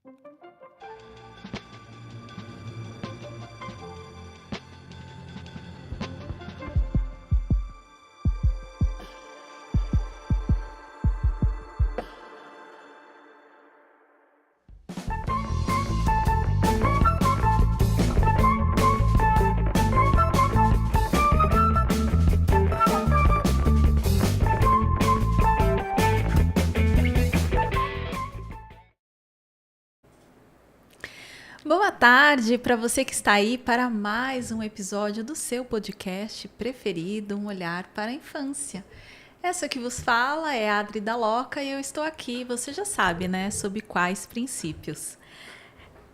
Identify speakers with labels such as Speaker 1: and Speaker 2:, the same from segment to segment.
Speaker 1: Boa tarde para você que está aí para mais um episódio do seu podcast preferido, Um Olhar para a Infância. Essa que vos fala é a Adri da Loca e eu estou aqui, você já sabe, né, sob quais princípios.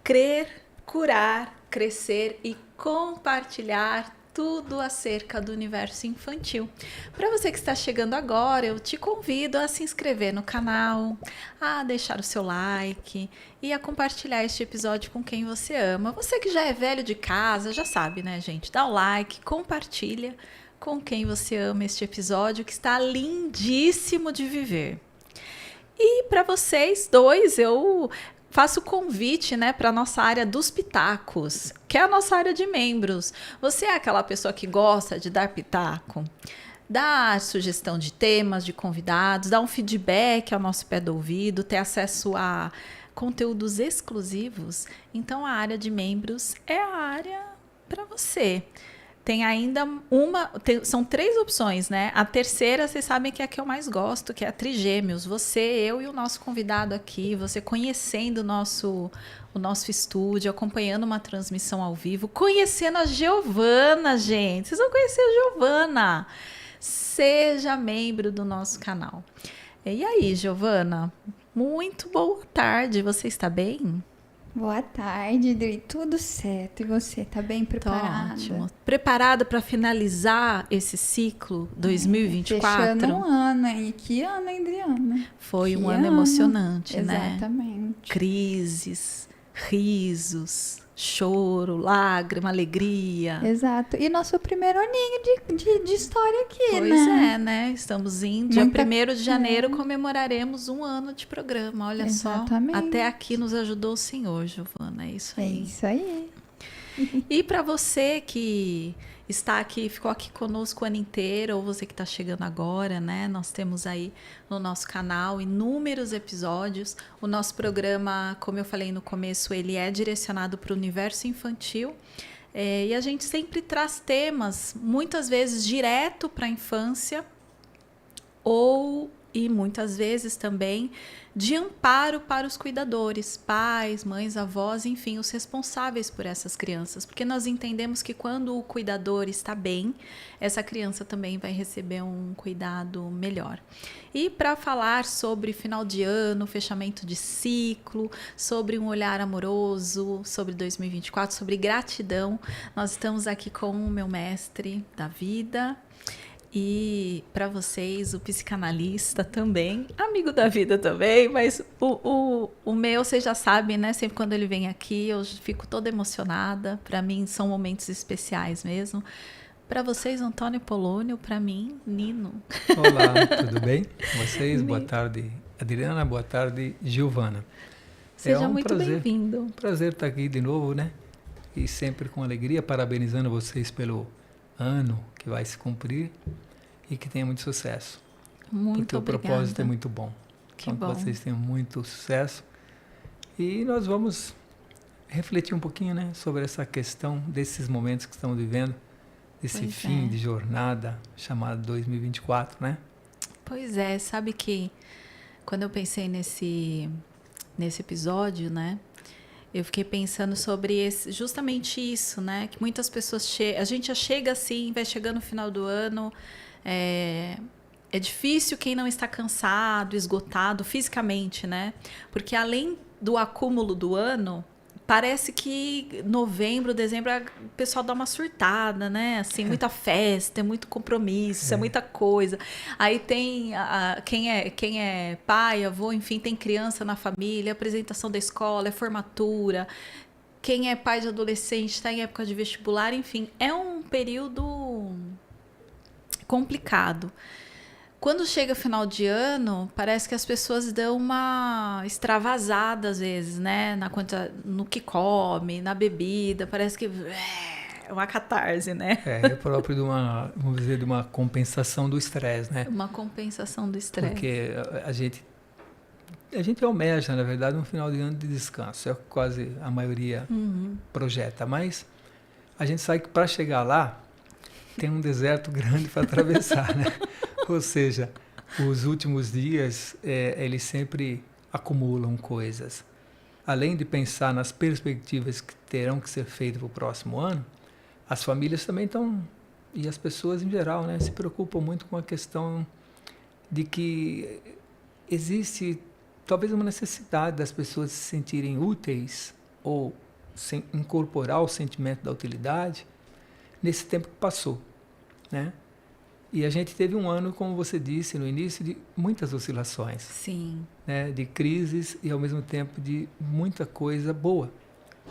Speaker 1: Crer, curar, crescer e compartilhar tudo acerca do universo infantil. Para você que está chegando agora, eu te convido a se inscrever no canal, a deixar o seu like e a compartilhar este episódio com quem você ama. Você que já é velho de casa, já sabe, né, gente? Dá o like, compartilha com quem você ama este episódio que está lindíssimo de viver. E para vocês dois, eu faço o convite, né, para a nossa área dos pitacos, que é a nossa área de membros. Você é aquela pessoa que gosta de dar pitaco, dar sugestão de temas, de convidados, dar um feedback ao nosso pé do ouvido, ter acesso a conteúdos exclusivos? Então a área de membros é a área para você. Tem ainda são 3 opções, né? A terceira, vocês sabem que é a que eu mais gosto, que é a Trigêmeos. Você, eu e o nosso convidado aqui, você conhecendo o nosso estúdio, acompanhando uma transmissão ao vivo, conhecendo a Giovana, gente. Vocês vão conhecer a Giovana. Seja membro do nosso canal. E aí, Giovana? Muito boa tarde. Você está bem?
Speaker 2: Boa tarde, Dri. Tudo certo. E você, tá bem preparada?
Speaker 1: Tô ótimo. Preparada para finalizar esse ciclo 2024?
Speaker 2: Fechando um ano, hein? Que ano, hein, Adriana?
Speaker 1: Foi um ano emocionante, né?
Speaker 2: Exatamente.
Speaker 1: Crises, risos, choro, lágrima, alegria.
Speaker 2: Exato. E nosso primeiro aninho de história aqui,
Speaker 1: Pois
Speaker 2: né?
Speaker 1: Estamos em dia 1º de janeiro, comemoraremos um ano de programa. Olha
Speaker 2: Exatamente.
Speaker 1: só, até aqui nos ajudou o Senhor, Giovana, é isso aí.
Speaker 2: É isso aí.
Speaker 1: E para você que está aqui, ficou aqui conosco o ano inteiro, ou você que está chegando agora, né? Nós temos aí no nosso canal inúmeros episódios. O nosso programa, como eu falei no começo, ele é direcionado para o universo infantil. E a gente sempre traz temas, muitas vezes direto para a infância, e muitas vezes também de amparo para os cuidadores, pais, mães, avós, enfim, os responsáveis por essas crianças, porque nós entendemos que quando o cuidador está bem, essa criança também vai receber um cuidado melhor. E para falar sobre final de ano, fechamento de ciclo, sobre um olhar amoroso, sobre 2024, sobre gratidão, nós estamos aqui com o meu mestre da vida, e para vocês, o psicanalista também, amigo da vida também, mas o meu, vocês já sabem, né? Sempre quando ele vem aqui, eu fico toda emocionada. Para mim, são momentos especiais mesmo. Para vocês, Antônio Polônio, para mim, Nino.
Speaker 3: Olá, tudo bem? Vocês, boa tarde, Adriana, boa tarde, Giovana.
Speaker 1: Seja muito bem-vindo.
Speaker 3: Prazer estar aqui de novo, né? E sempre com alegria, parabenizando vocês pelo ano que vai se cumprir e que tenha muito sucesso.
Speaker 1: Muito
Speaker 3: porque
Speaker 1: obrigada.
Speaker 3: O propósito é muito bom.
Speaker 1: Que
Speaker 3: então,
Speaker 1: bom.
Speaker 3: Que vocês tenham muito sucesso. E nós vamos refletir um pouquinho, né, sobre essa questão desses momentos que estamos vivendo, desse fim de jornada chamado 2024, né?
Speaker 1: Pois é, sabe que quando eu pensei nesse episódio, né, eu fiquei pensando sobre justamente isso, né? Que muitas pessoas a gente já chega assim, vai chegando no final do ano, é difícil quem não está cansado, esgotado fisicamente, né? Porque além do acúmulo do ano, parece que novembro, dezembro, o pessoal dá uma surtada, né? Assim, muita festa, é muito compromisso, é muita coisa. Aí tem quem é pai, avô, enfim, tem criança na família, apresentação da escola, é formatura. Quem é pai de adolescente está em época de vestibular, enfim, é um período complicado. Quando chega final de ano, parece que as pessoas dão uma extravasada às vezes, né? No que come, na bebida, parece que é uma catarse, né?
Speaker 3: É próprio de uma, vamos dizer, de uma compensação do estresse, né?
Speaker 1: Uma compensação do estresse.
Speaker 3: Porque a gente almeja, na verdade, um final de ano de descanso. É o que quase a maioria projeta. Mas a gente sabe que para chegar lá, tem um deserto grande para atravessar, né? Ou seja, os últimos dias, eles sempre acumulam coisas. Além de pensar nas perspectivas que terão que ser feitas para o próximo ano, as famílias também estão, e as pessoas em geral, né, se preocupam muito com a questão de que existe talvez uma necessidade das pessoas se sentirem úteis ou incorporar o sentimento da utilidade nesse tempo que passou, né? E a gente teve um ano, como você disse no início, de muitas oscilações.
Speaker 1: Sim.
Speaker 3: Né? De crises e, ao mesmo tempo, de muita coisa boa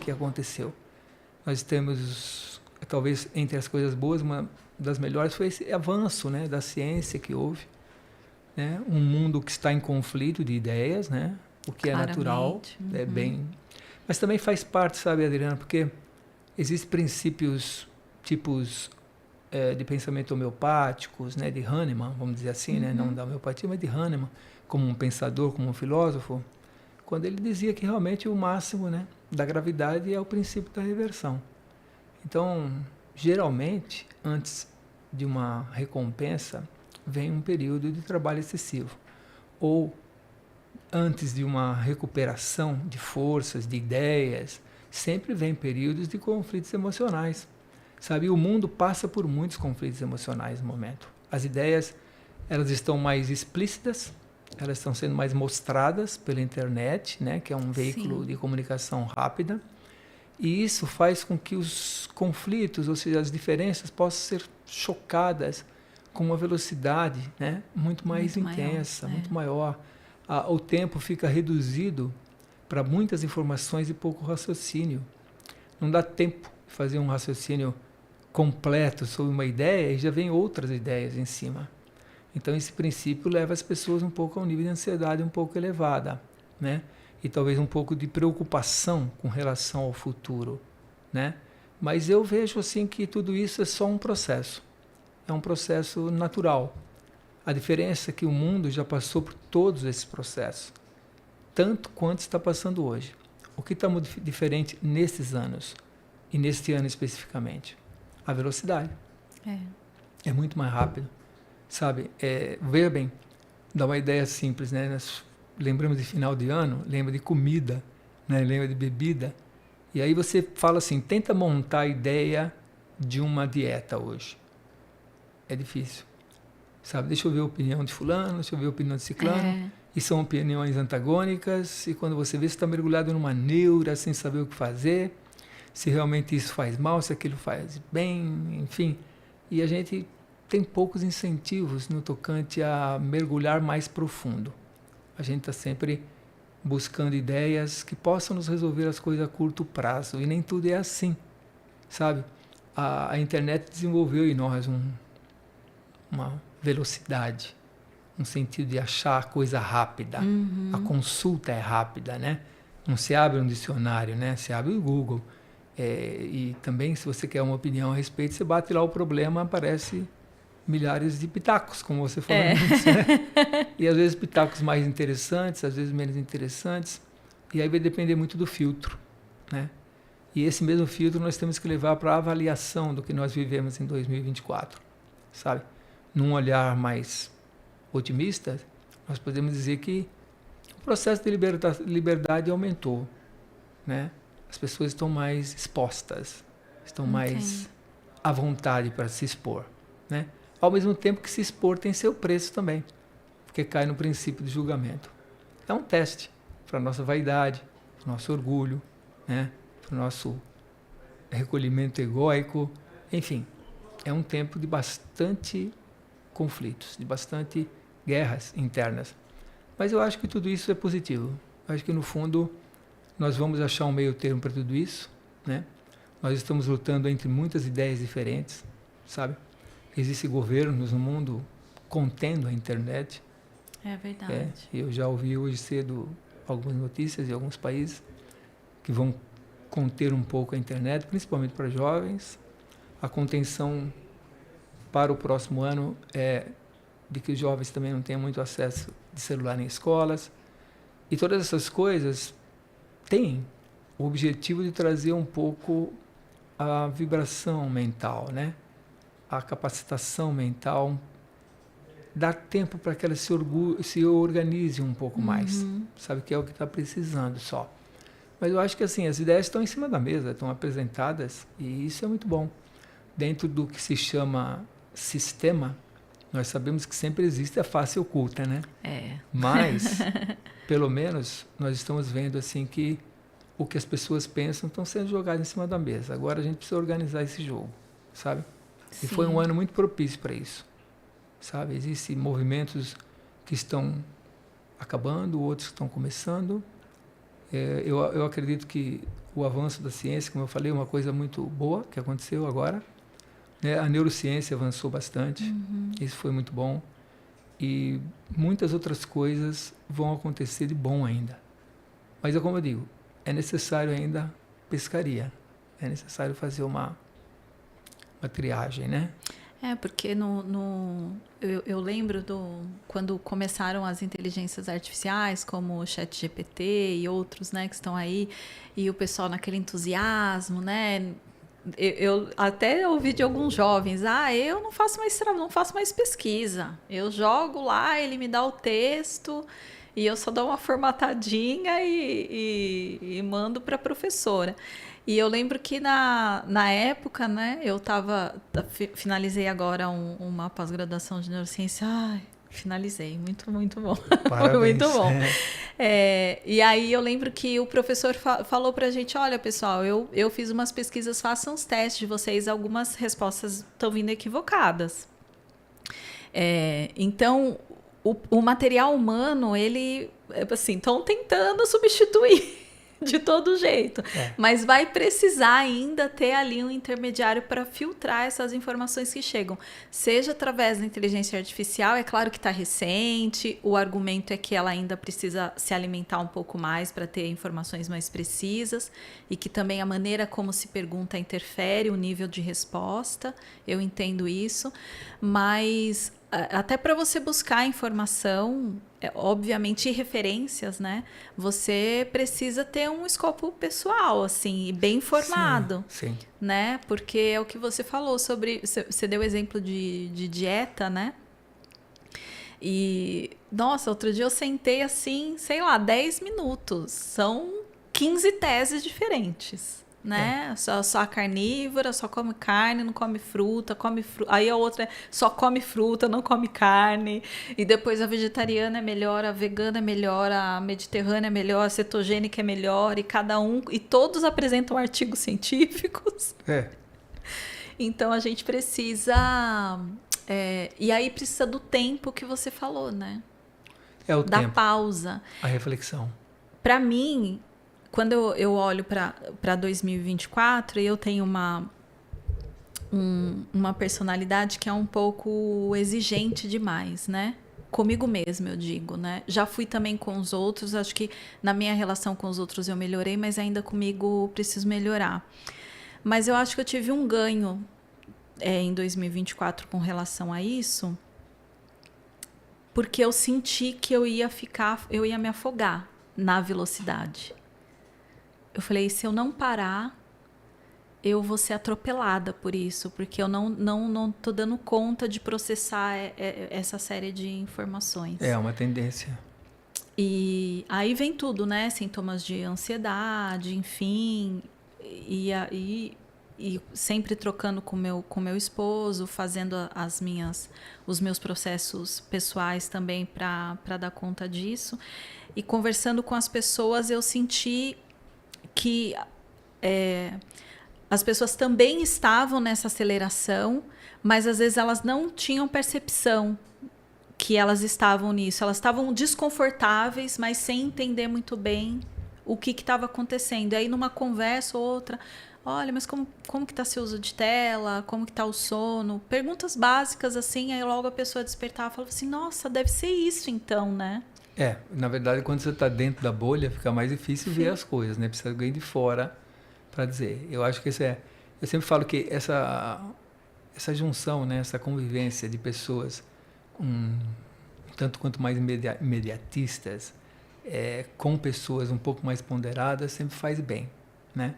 Speaker 3: que aconteceu. Nós temos, talvez, entre as coisas boas, uma das melhores foi esse avanço, né, da ciência que houve. Né? Um mundo que está em conflito de ideias, né? O que é natural, é bem... Mas também faz parte, sabe, Adriana, porque existem princípios, tipos de pensamento homeopáticos, né, de Hahnemann, vamos dizer assim, né, não da homeopatia, mas de Hahnemann, como um pensador, como um filósofo, quando ele dizia que realmente o máximo, né, da gravidade é o princípio da reversão. Então, geralmente, antes de uma recompensa, vem um período de trabalho excessivo. Ou antes de uma recuperação de forças, de ideias, sempre vem períodos de conflitos emocionais. Sabe, o mundo passa por muitos conflitos emocionais no momento. As ideias, elas estão mais explícitas, elas estão sendo mais mostradas pela internet, né, que é um veículo de comunicação rápida. E isso faz com que os conflitos, ou seja, as diferenças, possam ser chocadas com uma velocidade, né, muito mais intensa, muito maior. O tempo fica reduzido para muitas informações e pouco raciocínio. Não dá tempo de fazer um raciocínio completo sobre uma ideia e já vem outras ideias em cima. Então esse princípio leva as pessoas um pouco a um nível de ansiedade um pouco elevada, né? E talvez um pouco de preocupação com relação ao futuro, né? Mas eu vejo assim que tudo isso é só um processo. É um processo natural. A diferença é que o mundo já passou por todos esses processos, tanto quanto está passando hoje. O que está muito diferente nesses anos, e neste ano especificamente? A velocidade. É muito mais rápido. Sabe, veja bem, dá uma ideia simples, né? Nós lembramos de final de ano, lembra de comida, né? Lembra de bebida. E aí você fala assim, tenta montar a ideia de uma dieta hoje. É difícil. Sabe, deixa eu ver a opinião de fulano, deixa eu ver a opinião de ciclano. E são opiniões antagônicas, e quando você vê, você está mergulhado numa neura, sem saber o que fazer, se realmente isso faz mal, se aquilo faz bem, enfim. E a gente tem poucos incentivos no tocante a mergulhar mais profundo. A gente está sempre buscando ideias que possam nos resolver as coisas a curto prazo, e nem tudo é assim, sabe? A internet desenvolveu em nós uma velocidade, um sentido de achar coisa rápida. A consulta é rápida, né? Não se abre um dicionário, né? Se abre o Google. E também, se você quer uma opinião a respeito, você bate lá o problema, aparece milhares de pitacos, como você falou antes, né? E às vezes pitacos mais interessantes, às vezes menos interessantes. E aí vai depender muito do filtro, né? E esse mesmo filtro nós temos que levar para a avaliação do que nós vivemos em 2024, sabe? Num olhar mais otimista, nós podemos dizer que o processo de liberdade aumentou, né? As pessoas estão mais expostas, estão mais à vontade para se expor, né? Ao mesmo tempo que se expor tem seu preço também, porque cai no princípio de julgamento. É um teste para a nossa vaidade, para o nosso orgulho, né? Para o nosso recolhimento egóico, enfim, é um tempo de bastante conflitos, de bastante guerras internas. Mas eu acho que tudo isso é positivo. Eu acho que, no fundo, nós vamos achar um meio termo para tudo isso, né? Nós estamos lutando entre muitas ideias diferentes, sabe? Existem governos no mundo contendo a internet.
Speaker 1: É verdade.
Speaker 3: Eu já ouvi hoje cedo algumas notícias de alguns países que vão conter um pouco a internet, principalmente para jovens. A contenção para o próximo ano é de que os jovens também não tenham muito acesso de celular em escolas. E todas essas coisas têm o objetivo de trazer um pouco a vibração mental, né? A capacitação mental, dar tempo para que ela se organize um pouco mais, sabe, que é o que está precisando só. Mas eu acho que assim, as ideias estão em cima da mesa, estão apresentadas, e isso é muito bom. Dentro do que se chama sistema, nós sabemos que sempre existe a face oculta, né? Mas, pelo menos, nós estamos vendo assim que o que as pessoas pensam estão sendo jogados em cima da mesa. Agora a gente precisa organizar esse jogo, sabe?
Speaker 1: Sim.
Speaker 3: E foi um ano muito propício para isso, sabe? Existem movimentos que estão acabando, outros que estão começando. Eu acredito que o avanço da ciência, como eu falei, é uma coisa muito boa que aconteceu agora. Né? A neurociência avançou bastante, isso foi muito bom. E muitas outras coisas vão acontecer de bom ainda. Mas é como eu digo, é necessário ainda pescaria. É necessário fazer uma triagem, né?
Speaker 1: Porque eu lembro quando começaram as inteligências artificiais, como o ChatGPT e outros, né, que estão aí, e o pessoal naquele entusiasmo, né? Eu até ouvi de alguns jovens, eu não faço mais pesquisa. Eu jogo lá, ele me dá o texto e eu só dou uma formatadinha e mando para a professora. E eu lembro que na época, né, finalizei agora uma pós-graduação de neurociência. Finalizei, muito, muito bom.
Speaker 3: Parabéns.
Speaker 1: Muito bom. E aí eu lembro que o professor falou pra gente, olha, pessoal, eu fiz umas pesquisas, façam os testes de vocês, algumas respostas estão vindo equivocadas. Então, o material humano, ele, assim, estão tentando substituir de todo jeito, mas vai precisar ainda ter ali um intermediário para filtrar essas informações que chegam, seja através da inteligência artificial. É claro que está recente, o argumento é que ela ainda precisa se alimentar um pouco mais para ter informações mais precisas, e que também a maneira como se pergunta interfere o nível de resposta, eu entendo isso, mas até para você buscar informação, obviamente, referências, né? Você precisa ter um escopo pessoal, assim, bem formado.
Speaker 3: Sim.
Speaker 1: Né? Porque é o que você falou sobre... Você deu exemplo de dieta, né? E, nossa, outro dia eu sentei assim, sei lá, 10 minutos. São 15 teses diferentes. Né? Só carnívora, só come carne, não come fruta, aí a outra só come fruta, não come carne, e depois a vegetariana é melhor, a vegana é melhor, a mediterrânea é melhor, a cetogênica é melhor, e todos apresentam artigos científicos. Então a gente precisa, e aí precisa do tempo que você falou, né? Da
Speaker 3: tempo,
Speaker 1: pausa,
Speaker 3: a reflexão.
Speaker 1: Para mim, quando eu olho para 2024, eu tenho uma personalidade que é um pouco exigente demais, né? Comigo mesma, eu digo, né? Já fui também com os outros, acho que na minha relação com os outros eu melhorei, mas ainda comigo preciso melhorar. Mas eu acho que eu tive um ganho em 2024 com relação a isso, porque eu senti que eu ia me afogar na velocidade. Eu falei, se eu não parar, eu vou ser atropelada por isso, porque eu não tô dando conta de processar essa série de informações.
Speaker 3: É uma tendência.
Speaker 1: E aí vem tudo, né? Sintomas de ansiedade, enfim, e sempre trocando com meu esposo, fazendo os meus processos pessoais também para dar conta disso. E conversando com as pessoas, eu senti que as pessoas também estavam nessa aceleração, mas às vezes elas não tinham percepção que elas estavam nisso. Elas estavam desconfortáveis, mas sem entender muito bem o que estava acontecendo. E aí, numa conversa ou outra, olha, mas como que tá seu uso de tela? Como que tá o sono? Perguntas básicas, assim, aí logo a pessoa despertava e falava assim, nossa, deve ser isso então, né?
Speaker 3: Na verdade, quando você está dentro da bolha, fica mais difícil ver as coisas, né? Precisa de alguém de fora para dizer. Eu acho que eu sempre falo que essa junção, né? Essa convivência de pessoas tanto quanto mais imediatistas, com pessoas um pouco mais ponderadas, sempre faz bem, né?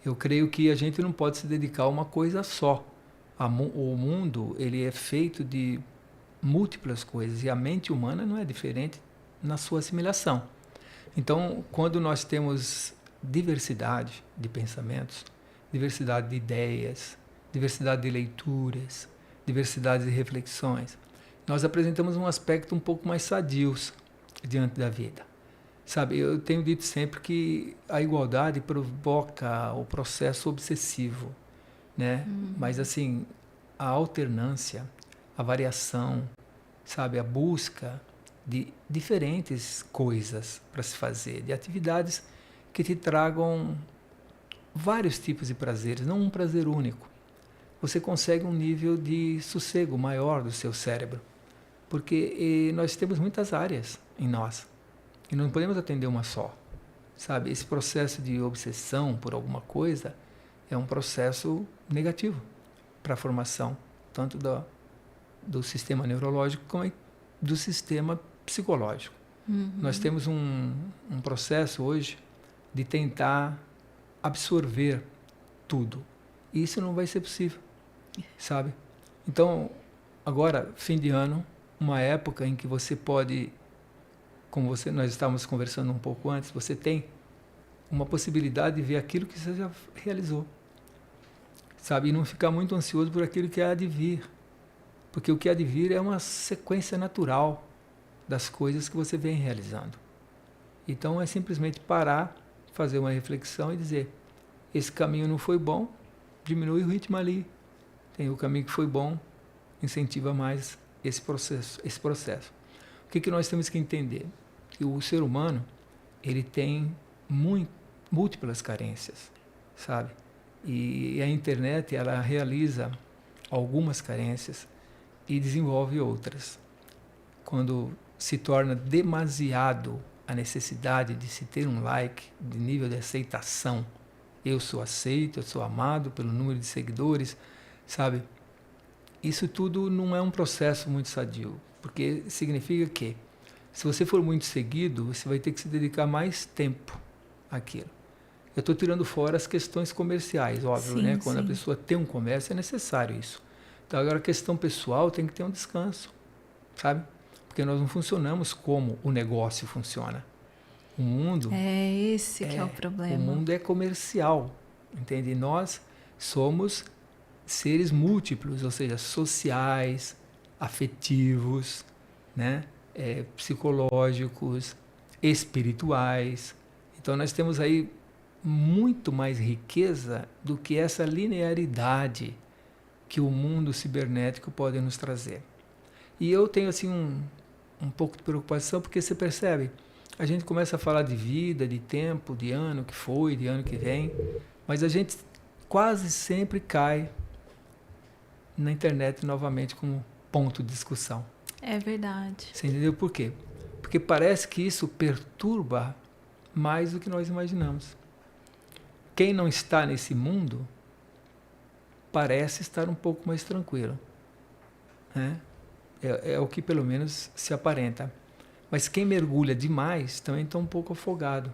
Speaker 3: Eu creio que a gente não pode se dedicar a uma coisa só. O mundo, ele é feito de múltiplas coisas e a mente humana não é diferente na sua assimilação. Então, quando nós temos diversidade de pensamentos, diversidade de ideias, diversidade de leituras, diversidade de reflexões, nós apresentamos um aspecto um pouco mais sadios diante da vida. Sabe, eu tenho dito sempre que a igualdade provoca o processo obsessivo, né? Mas assim, a alternância, a variação, sabe, a busca de diferentes coisas para se fazer, de atividades que te tragam vários tipos de prazeres, não um prazer único. Você consegue um nível de sossego maior do seu cérebro, porque nós temos muitas áreas em nós e não podemos atender uma só, sabe? Esse processo de obsessão por alguma coisa é um processo negativo para a formação tanto do sistema neurológico como do sistema psicológico. Nós temos um processo hoje de tentar absorver tudo. E isso não vai ser possível, sabe? Então, agora, fim de ano, uma época em que você pode, como nós estávamos conversando um pouco antes, você tem uma possibilidade de ver aquilo que você já realizou, sabe? E não ficar muito ansioso por aquilo que há de vir. Porque o que há de vir é uma sequência natural das coisas que você vem realizando. Então é simplesmente parar, fazer uma reflexão e dizer, esse caminho não foi bom, diminui o ritmo ali. Tem o caminho que foi bom, incentiva mais esse processo. O que nós temos que entender? Que o ser humano, ele tem múltiplas carências, sabe? E a internet, ela realiza algumas carências e desenvolve outras. Quando se torna demasiado a necessidade de se ter um like, de nível de aceitação, eu sou aceito, eu sou amado pelo número de seguidores, sabe? Isso tudo não é um processo muito sadio, porque significa que se você for muito seguido, você vai ter que se dedicar mais tempo àquilo. Eu estou tirando fora as questões comerciais, óbvio,
Speaker 1: sim,
Speaker 3: né? Quando
Speaker 1: sim.
Speaker 3: a pessoa tem um comércio, é necessário isso. Então, agora, a questão pessoal tem que ter um descanso, sabe? Porque nós não funcionamos como o negócio funciona. O mundo...
Speaker 1: É esse que é o problema.
Speaker 3: O mundo é comercial, entende? Nós somos seres múltiplos, ou seja, sociais, afetivos, né? Psicológicos, espirituais. Então, nós temos aí muito mais riqueza do que essa linearidade que o mundo cibernético pode nos trazer. E eu tenho assim um pouco de preocupação, porque você percebe, a gente começa a falar de vida, de tempo, de ano que foi, de ano que vem, mas a gente quase sempre cai na internet novamente como ponto de discussão.
Speaker 1: É verdade.
Speaker 3: Você entendeu por quê? Porque parece que isso perturba mais do que nós imaginamos. Quem não está nesse mundo parece estar um pouco mais tranquilo, né? É o que pelo menos se aparenta. Mas quem mergulha demais também está um pouco afogado,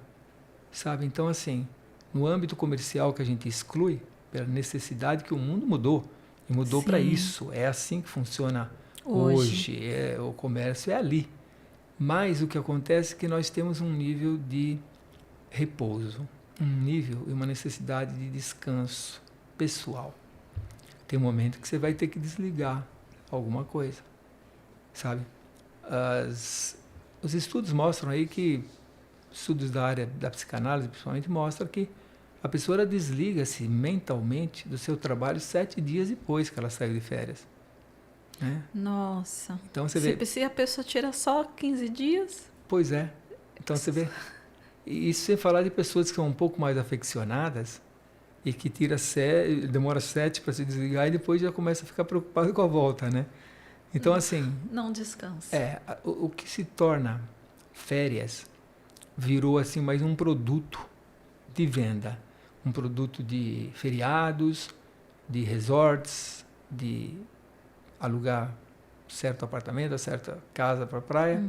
Speaker 3: sabe? Então, assim, no âmbito comercial que a gente exclui, pela necessidade que o mundo mudou, e mudou para isso, é assim que funciona hoje. O comércio é ali. Mas o que acontece é que nós temos um nível de repouso, um nível e uma necessidade de descanso pessoal. Tem um momento que você vai ter que desligar alguma coisa, sabe? Os estudos mostram aí que, estudos da área da psicanálise principalmente, mostram que a pessoa desliga-se mentalmente do seu trabalho 7 dias depois que ela saiu de férias, né?
Speaker 1: Nossa.
Speaker 3: Então você vê...
Speaker 1: Se a pessoa tira só 15 dias...
Speaker 3: Pois é. Então você vê... E isso sem falar de pessoas que são um pouco mais afeccionadas, e que demora 7 para se desligar e depois já começa a ficar preocupado com a volta, né? Então, assim...
Speaker 1: Não descansa.
Speaker 3: O que se torna férias virou, assim, mais um produto de venda. Um produto de feriados, de resorts, de alugar certo apartamento, certa casa para a praia.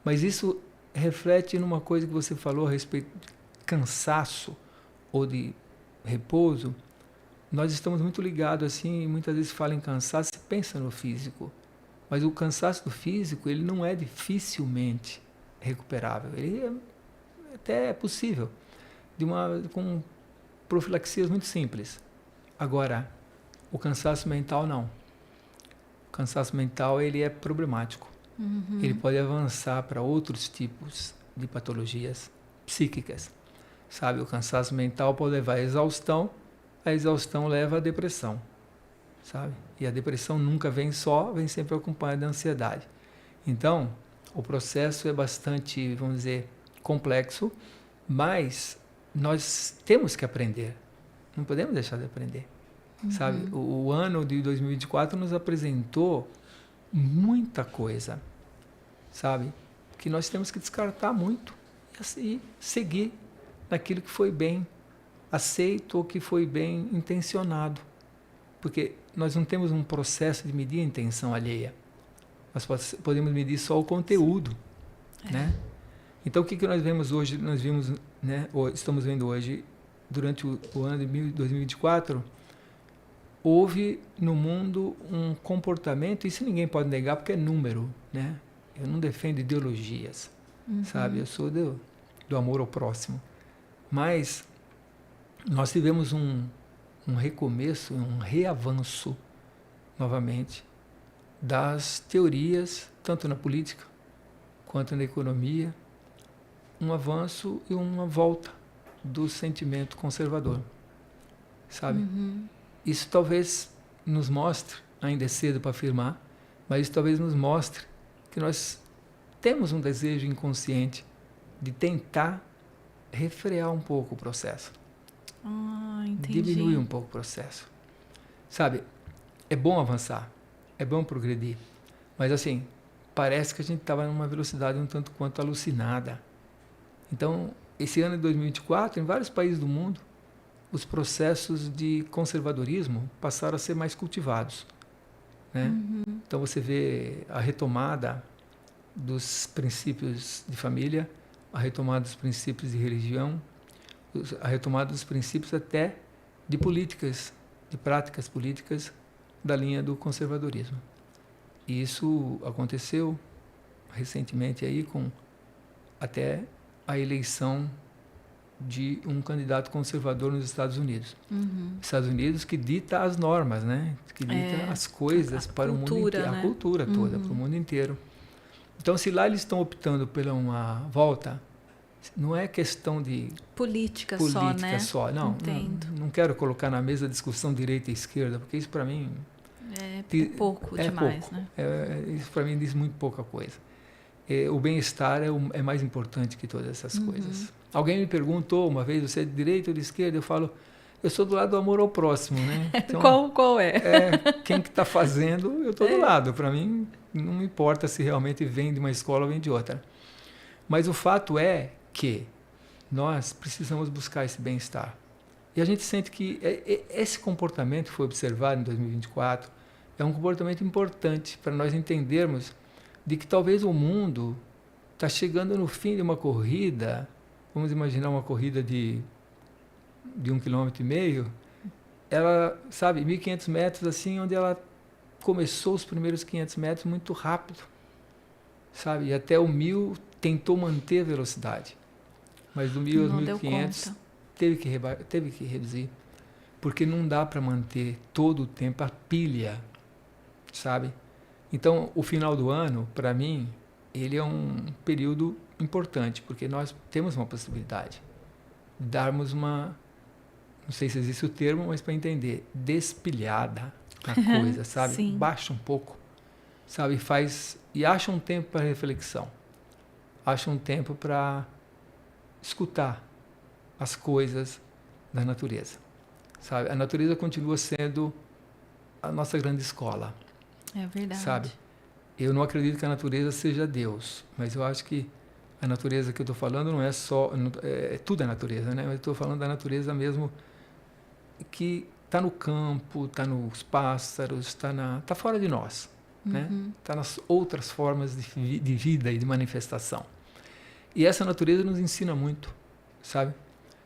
Speaker 3: Mas isso reflete numa coisa que você falou a respeito de cansaço ou de repouso. Nós estamos muito ligados assim, e muitas vezes fala em cansaço, você pensa no físico. Mas o cansaço do físico, ele não é dificilmente recuperável. Ele até é possível, com profilaxias muito simples. Agora, o cansaço mental não. O cansaço mental, ele é problemático. Ele pode avançar para outros tipos de patologias psíquicas. Sabe, o cansaço mental pode levar à exaustão, a exaustão leva à depressão, sabe? E a depressão nunca vem só, vem sempre acompanhada da ansiedade. Então, o processo é bastante, vamos dizer, complexo, mas nós temos que aprender. Não podemos deixar de aprender, sabe? O ano de 2024 nos apresentou muita coisa, sabe? Que nós temos que descartar muito e seguir naquilo que foi bem aceito ou que foi bem intencionado. Porque nós não temos um processo de medir a intenção alheia. Nós podemos medir só o conteúdo, né? Então, o que nós vemos hoje, estamos vendo hoje, durante o ano de 2024, houve no mundo um comportamento, isso ninguém pode negar porque é número, né? Eu não defendo ideologias, sabe? Eu sou do amor ao próximo. Mas nós tivemos um recomeço, um reavanço, novamente, das teorias, tanto na política quanto na economia, um avanço e uma volta do sentimento conservador, sabe? Isso talvez nos mostre, ainda é cedo para afirmar, mas isso talvez nos mostre que nós temos um desejo inconsciente de tentar refrear um pouco o processo.
Speaker 1: Entendi.
Speaker 3: Diminuir um pouco o processo. Sabe, é bom avançar, é bom progredir, mas assim, parece que a gente estava numa velocidade um tanto quanto alucinada. Então, esse ano de 2024, em vários países do mundo, os processos de conservadorismo passaram a ser mais cultivados, né? Então você vê a retomada dos princípios de família, a retomada dos princípios de religião, a retomada dos princípios até de políticas, de práticas políticas da linha do conservadorismo. E isso aconteceu recentemente aí com até a eleição de um candidato conservador nos Estados Unidos. Estados Unidos que dita as normas, né? Que dita as coisas para o mundo inteiro,
Speaker 1: né?
Speaker 3: A cultura toda, para o mundo inteiro. Então, se lá eles estão optando por uma volta, não é questão de
Speaker 1: política
Speaker 3: só, né? Não quero colocar na mesa a discussão direita e esquerda, porque isso para mim
Speaker 1: é pouco demais,
Speaker 3: pouco.
Speaker 1: Né?
Speaker 3: Isso para mim diz muito pouca coisa. O bem-estar é mais importante que todas essas coisas. Alguém me perguntou uma vez, você é de direita ou de esquerda? Eu falo, eu sou do lado do amor ao próximo, né?
Speaker 1: Então, qual é?
Speaker 3: Quem que está fazendo, eu estou do lado. Para mim, não me importa se realmente vem de uma escola ou vem de outra. Mas o fato é que nós precisamos buscar esse bem-estar. E a gente sente que esse comportamento que foi observado em 2024 é um comportamento importante para nós entendermos de que talvez o mundo está chegando no fim de uma corrida. Vamos imaginar uma corrida de 1,5 km, ela, sabe, 1.500 metros, assim, onde ela começou os primeiros 500 metros muito rápido, sabe, e até o 1.000 tentou manter a velocidade, mas do 1.000 aos 1.500 teve que reduzir, porque não dá para manter todo o tempo a pilha, sabe? Então, o final do ano, para mim, ele é um período importante, porque nós temos uma possibilidade de darmos uma, não sei se existe o termo, mas para entender, despilhada na coisa, sabe?
Speaker 1: Sim.
Speaker 3: Baixa um pouco, sabe? E acha um tempo para reflexão, acha um tempo para escutar as coisas da natureza, sabe? A natureza continua sendo a nossa grande escola.
Speaker 1: É verdade.
Speaker 3: Sabe? Eu não acredito que a natureza seja Deus, mas eu acho que a natureza que eu estou falando não é só... tudo é natureza, né? Mas eu estou falando da natureza mesmo que está no campo, está nos pássaros, está fora de nós, né? Está nas outras formas de vida e de manifestação. E essa natureza nos ensina muito, sabe?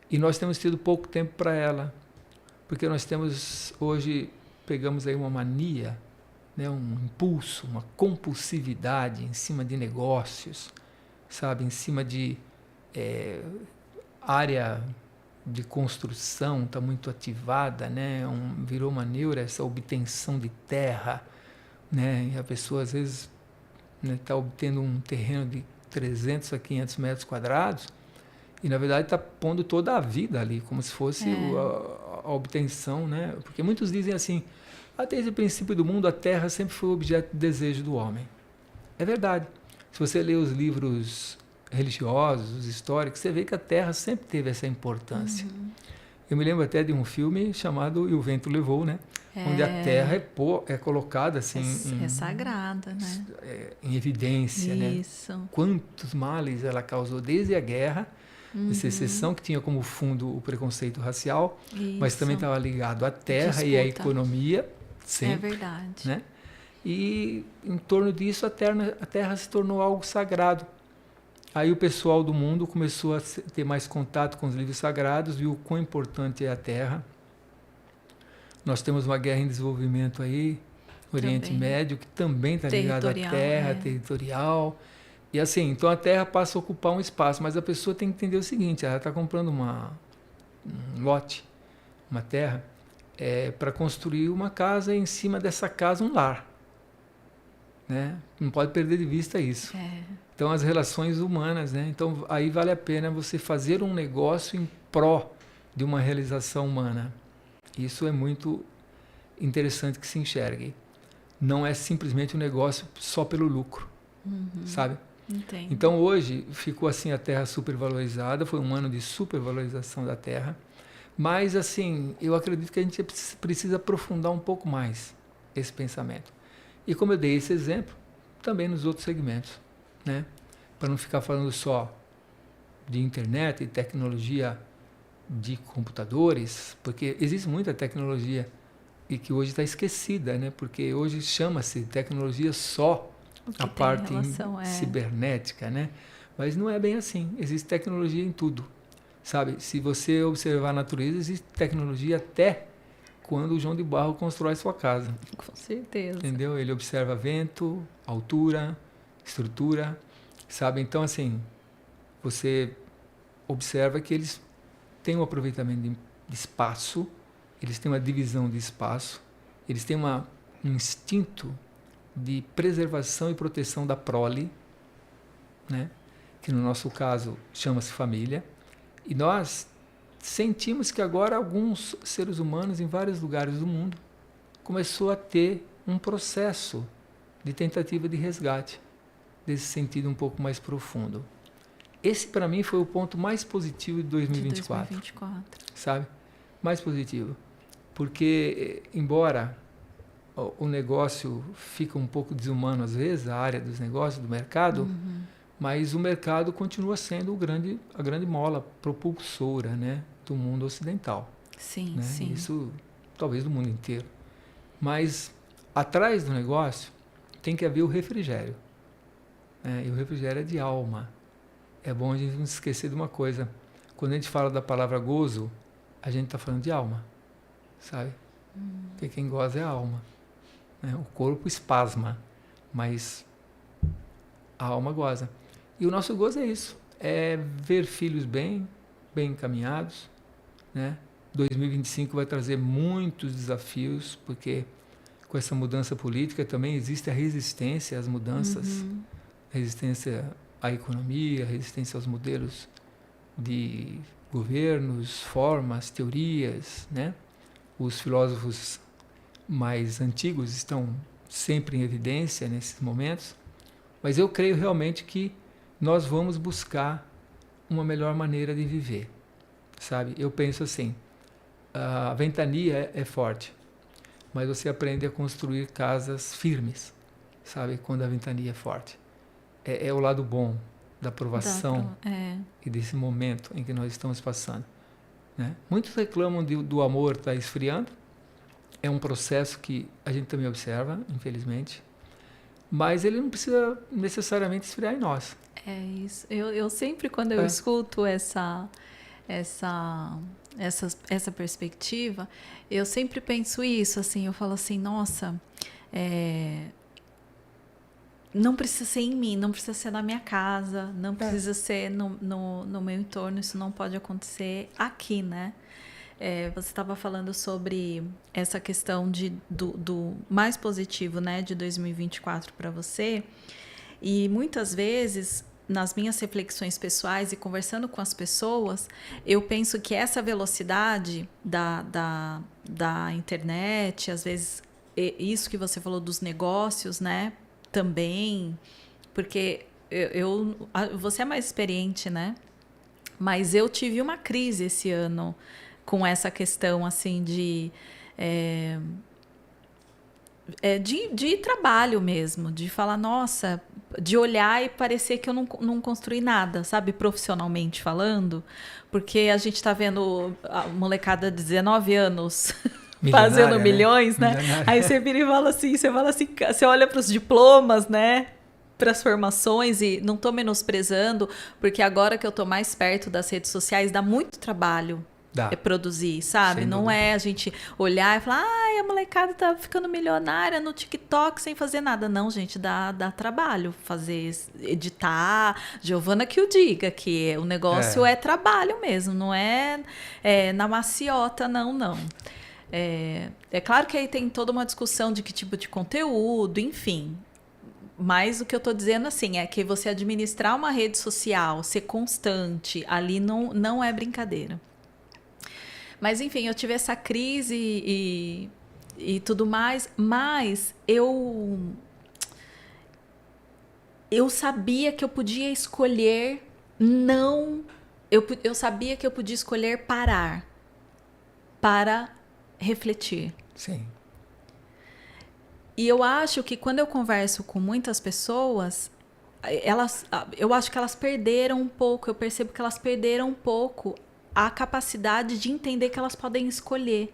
Speaker 3: E nós temos tido pouco tempo para ela, porque nós temos hoje, pegamos aí uma mania, né, um impulso, uma compulsividade em cima de negócios, sabe? Em cima de área de construção está muito ativada, né? Virou uma neura essa obtenção de terra, né? E a pessoa às vezes está obtendo um terreno de 300 a 500 metros quadrados e na verdade está pondo toda a vida ali, como se fosse a obtenção, né? Porque muitos dizem assim, desde o princípio do mundo a terra sempre foi objeto de desejo do homem. É verdade. Se você lê os livros religiosos, os históricos, você vê que a terra sempre teve essa importância. Eu me lembro até de um filme chamado E o Vento Levou, né? Onde a terra é colocada assim...
Speaker 1: É sagrada, né?
Speaker 3: Em evidência,
Speaker 1: Isso.
Speaker 3: né? Quantos males ela causou desde a guerra, de secessão, que tinha como fundo o preconceito racial, mas também estava ligado à terra e à economia. Sempre,
Speaker 1: é verdade.
Speaker 3: Né? E em torno disso a terra se tornou algo sagrado. Aí o pessoal do mundo começou a ter mais contato com os livros sagrados, viu o quão importante é a terra. Nós temos uma guerra em desenvolvimento aí, no Oriente Médio, que também está ligado à terra, territorial. E assim, então a terra passa a ocupar um espaço, mas a pessoa tem que entender o seguinte, ela está comprando um lote, uma terra, para construir uma casa e em cima dessa casa um lar. Né? Não pode perder de vista isso. Então as relações humanas, né? Então aí vale a pena você fazer um negócio em pró de uma realização humana. Isso é muito interessante que se enxergue. Não é simplesmente um negócio só pelo lucro, sabe?
Speaker 1: Entendo.
Speaker 3: Então hoje ficou assim a terra supervalorizada, foi um ano de supervalorização da terra, mas assim, eu acredito que a gente precisa aprofundar um pouco mais esse pensamento. E como eu dei esse exemplo, também nos outros segmentos, né? Para não ficar falando só de internet e tecnologia de computadores, porque existe muita tecnologia e que hoje está esquecida, né? Porque hoje chama-se tecnologia só a parte cibernética, né? Mas não é bem assim. Existe tecnologia em tudo, sabe? Se você observar a natureza, existe tecnologia até quando o João de Barro constrói sua casa.
Speaker 1: Com certeza.
Speaker 3: Entendeu? Ele observa vento, altura, estrutura, sabe? Então, assim, você observa que eles têm um aproveitamento de espaço, eles têm uma divisão de espaço, eles têm um instinto de preservação e proteção da prole, né? Que no nosso caso chama-se família, e nós sentimos que agora alguns seres humanos em vários lugares do mundo começou a ter um processo de tentativa de resgate desse sentido um pouco mais profundo. Esse para mim foi o ponto mais positivo de 2024. Sabe? Mais positivo. Porque embora o negócio fica um pouco desumano às vezes, a área dos negócios, do mercado, mas o mercado continua sendo a grande mola propulsora, né, do mundo ocidental.
Speaker 1: Sim,
Speaker 3: né?
Speaker 1: sim.
Speaker 3: Isso talvez do mundo inteiro. Mas atrás do negócio tem que haver o refrigério. Né? E o refrigério é de alma. É bom a gente não se esquecer de uma coisa. Quando a gente fala da palavra gozo, a gente está falando de alma. Sabe? Porque quem goza é a alma. Né? O corpo espasma, mas a alma goza. E o nosso gozo é isso. É ver filhos bem encaminhados. Né? 2025 vai trazer muitos desafios, porque com essa mudança política também existe a resistência às mudanças, resistência à economia, resistência aos modelos de governos, formas, teorias, né? Os filósofos mais antigos estão sempre em evidência nesses momentos, mas eu creio realmente que nós vamos buscar uma melhor maneira de viver, sabe? Eu penso assim, a ventania é forte, mas você aprende a construir casas firmes, sabe? Quando a ventania é forte. É o lado bom da aprovação e desse momento em que nós estamos passando, né? Muitos reclamam do amor estar esfriando. É um processo que a gente também observa, infelizmente, mas ele não precisa necessariamente esfriar em nós.
Speaker 1: É isso. Eu sempre, quando eu escuto essa perspectiva, eu sempre penso isso, assim, eu falo assim, nossa, não precisa ser em mim, não precisa ser na minha casa, não precisa ser no meu entorno, isso não pode acontecer aqui, né? Você estava falando sobre essa questão do mais positivo, né, de 2024 para você, e muitas vezes, nas minhas reflexões pessoais e conversando com as pessoas, eu penso que essa velocidade da internet, às vezes, isso que você falou dos negócios, né, também, porque você é mais experiente, né? Mas eu tive uma crise esse ano com essa questão, assim, de trabalho mesmo, de falar, nossa, de olhar e parecer que eu não construí nada, sabe, profissionalmente falando, porque a gente tá vendo a molecada de 19 anos fazendo milhões, né? Aí você vira e fala assim, você olha para os diplomas, né? Para as formações, e não tô menosprezando, porque agora que eu tô mais perto das redes sociais, dá muito trabalho produzir, sabe?
Speaker 3: Sem
Speaker 1: não
Speaker 3: dúvida.
Speaker 1: É a gente olhar e falar, a molecada tá ficando milionária no TikTok sem fazer nada. Não, gente, dá trabalho fazer, editar. Giovana que o diga, que o negócio é trabalho mesmo, não é na maciota, não. É claro que aí tem toda uma discussão de que tipo de conteúdo, enfim. Mas o que eu estou dizendo, assim, é que você administrar uma rede social, ser constante, ali não é brincadeira. Mas, enfim, eu tive essa crise e tudo mais, mas eu sabia que eu podia escolher não... Eu sabia que eu podia escolher parar para refletir.
Speaker 3: Sim.
Speaker 1: E eu acho que quando eu converso com muitas pessoas, eu acho que elas perderam um pouco, eu percebo que elas perderam um pouco a capacidade de entender que elas podem escolher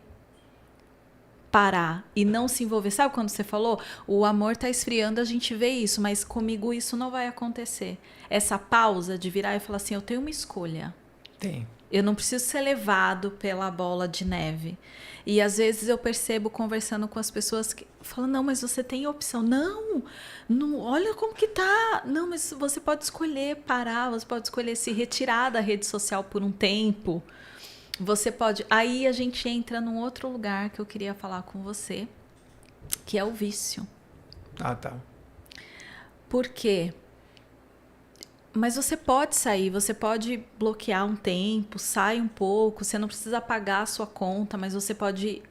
Speaker 1: parar e não se envolver. Sabe quando você falou, o amor tá esfriando, a gente vê isso, mas comigo isso não vai acontecer. Essa pausa de virar e falar assim, eu tenho uma escolha.
Speaker 3: Tem.
Speaker 1: Eu não preciso ser levado pela bola de neve. E às vezes eu percebo conversando com as pessoas que falam, não, mas você tem opção. Não, olha como que tá. Não, mas você pode escolher parar, você pode escolher se retirar da rede social por um tempo. Você pode... Aí a gente entra num outro lugar que eu queria falar com você, que é o vício.
Speaker 3: Ah, tá.
Speaker 1: Por quê? Mas você pode sair, você pode bloquear um tempo, sai um pouco, você não precisa pagar a sua conta, mas você pode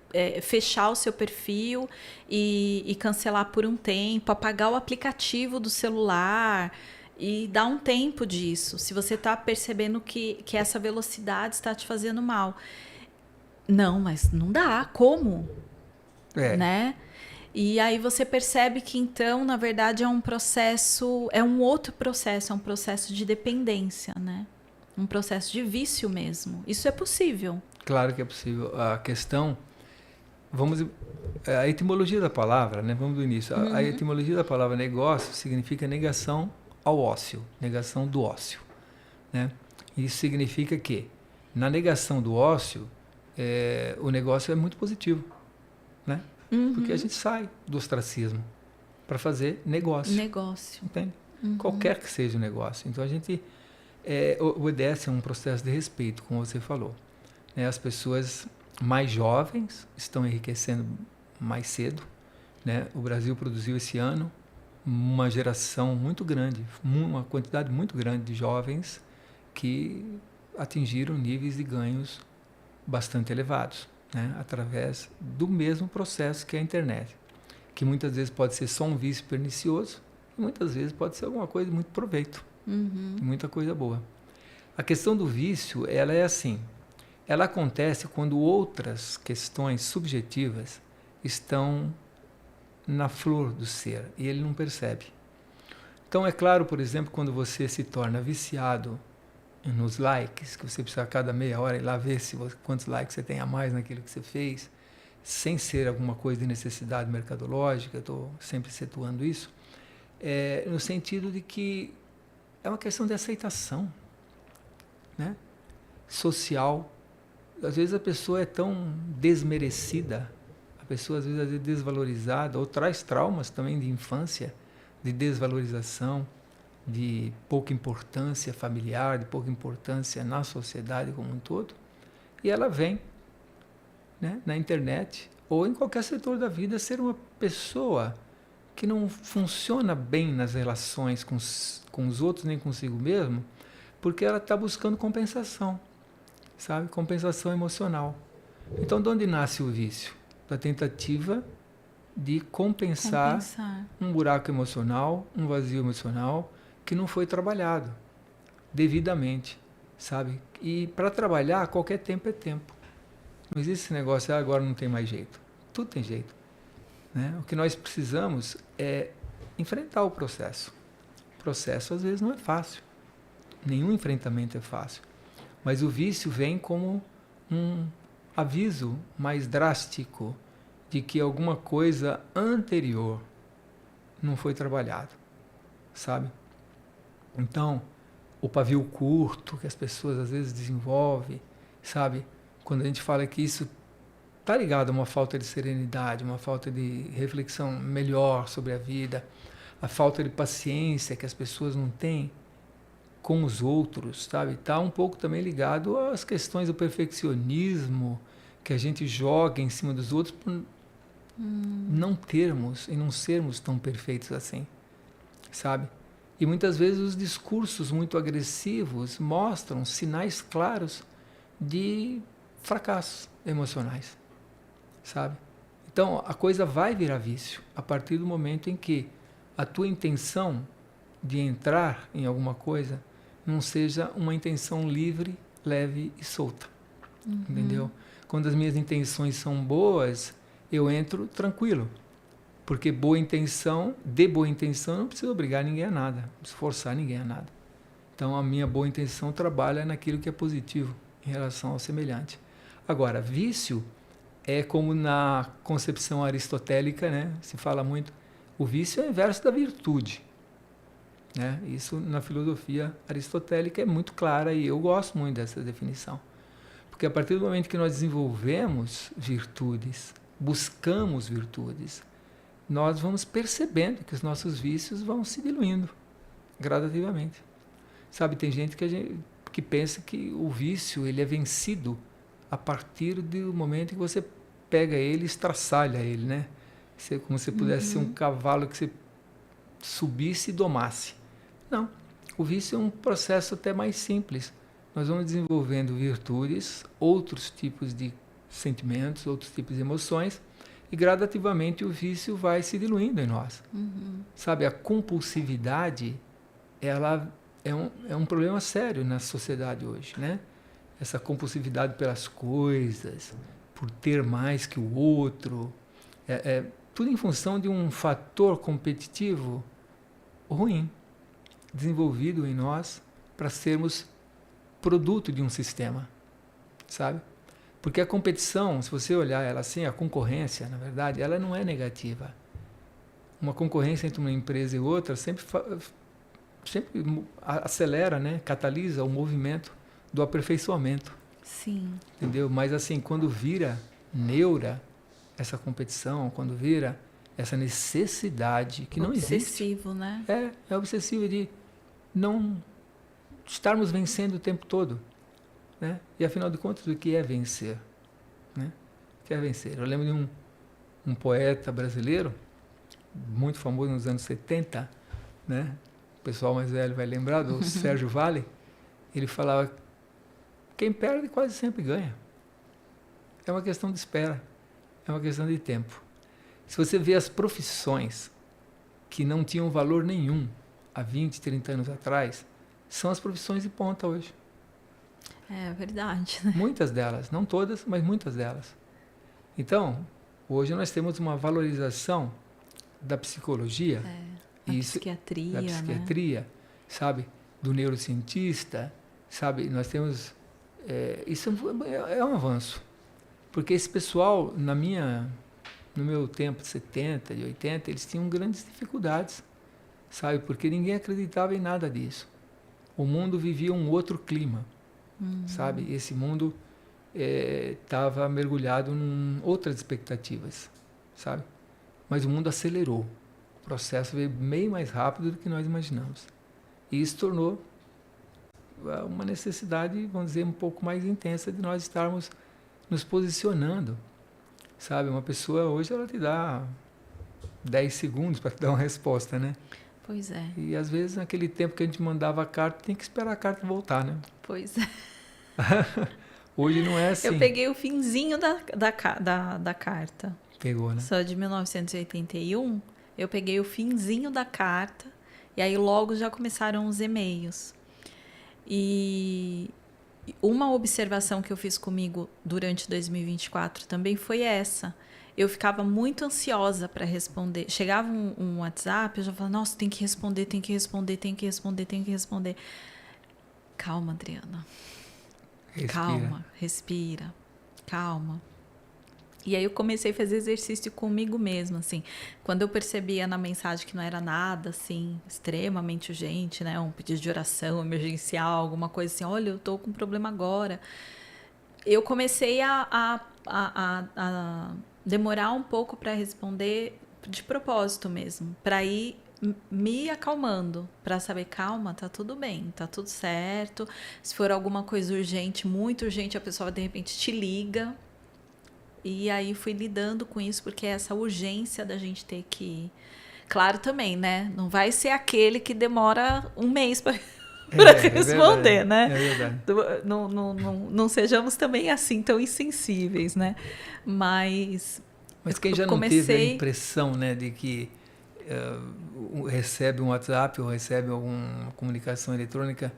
Speaker 1: fechar o seu perfil e cancelar por um tempo, apagar o aplicativo do celular e dar um tempo disso, se você está percebendo que essa velocidade está te fazendo mal. Não, mas não dá, como? Né? E aí você percebe que, então, na verdade, é um processo, é um outro processo, é um processo de dependência, né? Um processo de vício mesmo. Isso é possível.
Speaker 3: Claro que é possível. A questão, a etimologia da palavra, né? Vamos do início.
Speaker 1: Uhum.
Speaker 3: A etimologia da palavra negócio significa negação ao ócio, negação do ócio, né? Isso significa que, na negação do ócio, o negócio é muito positivo, né?
Speaker 1: Uhum.
Speaker 3: Porque a gente sai do ostracismo para fazer negócio. Entende?
Speaker 1: Uhum.
Speaker 3: Qualquer que seja o negócio. Então a gente obedece a um processo de respeito, como você falou. As pessoas mais jovens estão enriquecendo mais cedo, né? O Brasil produziu esse ano uma geração muito grande, uma quantidade muito grande de jovens que atingiram níveis de ganhos bastante elevados, né? Através do mesmo processo que é a internet, que muitas vezes pode ser só um vício pernicioso e muitas vezes pode ser alguma coisa de muito proveito,
Speaker 1: Uhum.
Speaker 3: muita coisa boa. A questão do vício, ela é assim, ela acontece quando outras questões subjetivas estão na flor do ser e ele não percebe. Então é claro, por exemplo, quando você se torna viciado nos likes, que você precisa a cada meia hora ir lá ver quantos likes você tem a mais naquilo que você fez, sem ser alguma coisa de necessidade mercadológica, eu estou sempre situando isso, no sentido de que é uma questão de aceitação, né? Social. Às vezes a pessoa é tão desmerecida, a pessoa às vezes é desvalorizada, ou traz traumas também de infância, de desvalorização, de pouca importância familiar, de pouca importância na sociedade como um todo, e ela vem, né, na internet ou em qualquer setor da vida ser uma pessoa que não funciona bem nas relações com os outros nem consigo mesmo, porque ela está buscando compensação, sabe? Compensação emocional. Então, de onde nasce o vício? Da tentativa de compensar um buraco emocional, um vazio emocional que não foi trabalhado devidamente, sabe? E para trabalhar, qualquer tempo é tempo. Não existe esse negócio, agora não tem mais jeito. Tudo tem jeito, né? O que nós precisamos é enfrentar o processo. O processo, às vezes, não é fácil. Nenhum enfrentamento é fácil. Mas o vício vem como um aviso mais drástico de que alguma coisa anterior não foi trabalhado, sabe? Então, o pavio curto que as pessoas às vezes desenvolvem, sabe? Quando a gente fala que isso está ligado a uma falta de serenidade, uma falta de reflexão melhor sobre a vida, a falta de paciência que as pessoas não têm com os outros, sabe? Está um pouco também ligado às questões do perfeccionismo que a gente joga em cima dos outros por não termos e não sermos tão perfeitos assim, sabe? E muitas vezes os discursos muito agressivos mostram sinais claros de fracassos emocionais, sabe? Então a coisa vai virar vício a partir do momento em que a tua intenção de entrar em alguma coisa não seja uma intenção livre, leve e solta, entendeu? Quando as minhas intenções são boas, eu entro tranquilo, porque de boa intenção, eu não preciso obrigar ninguém a nada, não preciso forçar ninguém a nada. Então a minha boa intenção trabalha naquilo que é positivo em relação ao semelhante. Agora, vício é como na concepção aristotélica, né? Se fala muito, o vício é o inverso da virtude, né? Isso na filosofia aristotélica é muito clara e eu gosto muito dessa definição. Porque a partir do momento que nós desenvolvemos virtudes, buscamos virtudes, nós vamos percebendo que os nossos vícios vão se diluindo gradativamente. Sabe, tem gente que pensa que o vício ele é vencido a partir do momento que você pega ele e estraçalha ele, né? Como se pudesse ser um cavalo que você subisse e domasse. Não, o vício é um processo até mais simples. Nós vamos desenvolvendo virtudes, outros tipos de sentimentos, outros tipos de emoções, e gradativamente o vício vai se diluindo em nós. Sabe, a compulsividade, ela é um problema sério na sociedade hoje, né? Essa compulsividade pelas coisas, por ter mais que o outro, tudo em função de um fator competitivo ruim, desenvolvido em nós para sermos produto de um sistema, sabe? Porque a competição, se você olhar ela assim, a concorrência, na verdade, ela não é negativa. Uma concorrência entre uma empresa e outra sempre acelera, né? Catalisa o movimento do aperfeiçoamento.
Speaker 1: Sim.
Speaker 3: Entendeu? Mas assim, quando vira neura essa competição, quando vira essa necessidade que não existe.
Speaker 1: Obsessivo, né?
Speaker 3: É obsessivo de não estarmos vencendo o tempo todo, né? E afinal de contas, o que é vencer, né? O que é vencer? Eu lembro de um poeta brasileiro muito famoso nos anos 70, né? O pessoal mais velho vai lembrar do Sérgio Vale. Ele falava: quem perde quase sempre ganha. É uma questão de espera, é uma questão de tempo. Se você vê as profissões que não tinham valor nenhum há 20, 30 anos atrás, são as profissões de ponta hoje.
Speaker 1: É verdade, né?
Speaker 3: Muitas delas, não todas, mas muitas delas. Então, hoje nós temos uma valorização da psicologia,
Speaker 1: Da
Speaker 3: isso,
Speaker 1: psiquiatria,
Speaker 3: da psiquiatria, sabe? Do neurocientista, sabe? Nós temos... isso é um avanço. Porque esse pessoal, no meu tempo, de 70, de 80, eles tinham grandes dificuldades, sabe? Porque ninguém acreditava em nada disso. O mundo vivia um outro clima, sabe? Esse mundo estava mergulhado em outras expectativas, sabe? Mas o mundo acelerou. O processo veio bem mais rápido do que nós imaginamos. E isso tornou uma necessidade, vamos dizer, um pouco mais intensa de nós estarmos nos posicionando, sabe? Uma pessoa hoje, ela te dá 10 segundos para te dar uma resposta, né?
Speaker 1: Pois é.
Speaker 3: E às vezes, naquele tempo que a gente mandava a carta, tem que esperar a carta voltar, né?
Speaker 1: Pois é.
Speaker 3: Hoje não é assim.
Speaker 1: Eu peguei o finzinho da carta.
Speaker 3: Pegou, né?
Speaker 1: Só de 1981, eu peguei o finzinho da carta e aí logo já começaram os e-mails. E uma observação que eu fiz comigo durante 2024 também foi essa. Eu ficava muito ansiosa para responder. Chegava um WhatsApp, eu já falava, nossa, tem que responder. Calma, Adriana.
Speaker 3: Respira.
Speaker 1: Calma, respira. Calma. E aí eu comecei a fazer exercício comigo mesma, assim. Quando eu percebia na mensagem que não era nada, assim, extremamente urgente, né? Um pedido de oração emergencial, alguma coisa assim. Olha, eu tô com um problema agora. Eu comecei a demorar um pouco para responder de propósito mesmo. Para ir me acalmando, para saber, calma, tá tudo bem, tá tudo certo. Se for alguma coisa urgente, muito urgente, a pessoa de repente te liga. E aí fui lidando com isso, porque é essa urgência da gente ter que... Claro também, né? Não vai ser aquele que demora um mês para responder, né?
Speaker 3: É verdade.
Speaker 1: Não sejamos também assim tão insensíveis, né? Mas
Speaker 3: quem já não teve a impressão, né, de que recebe um WhatsApp ou recebe alguma comunicação eletrônica,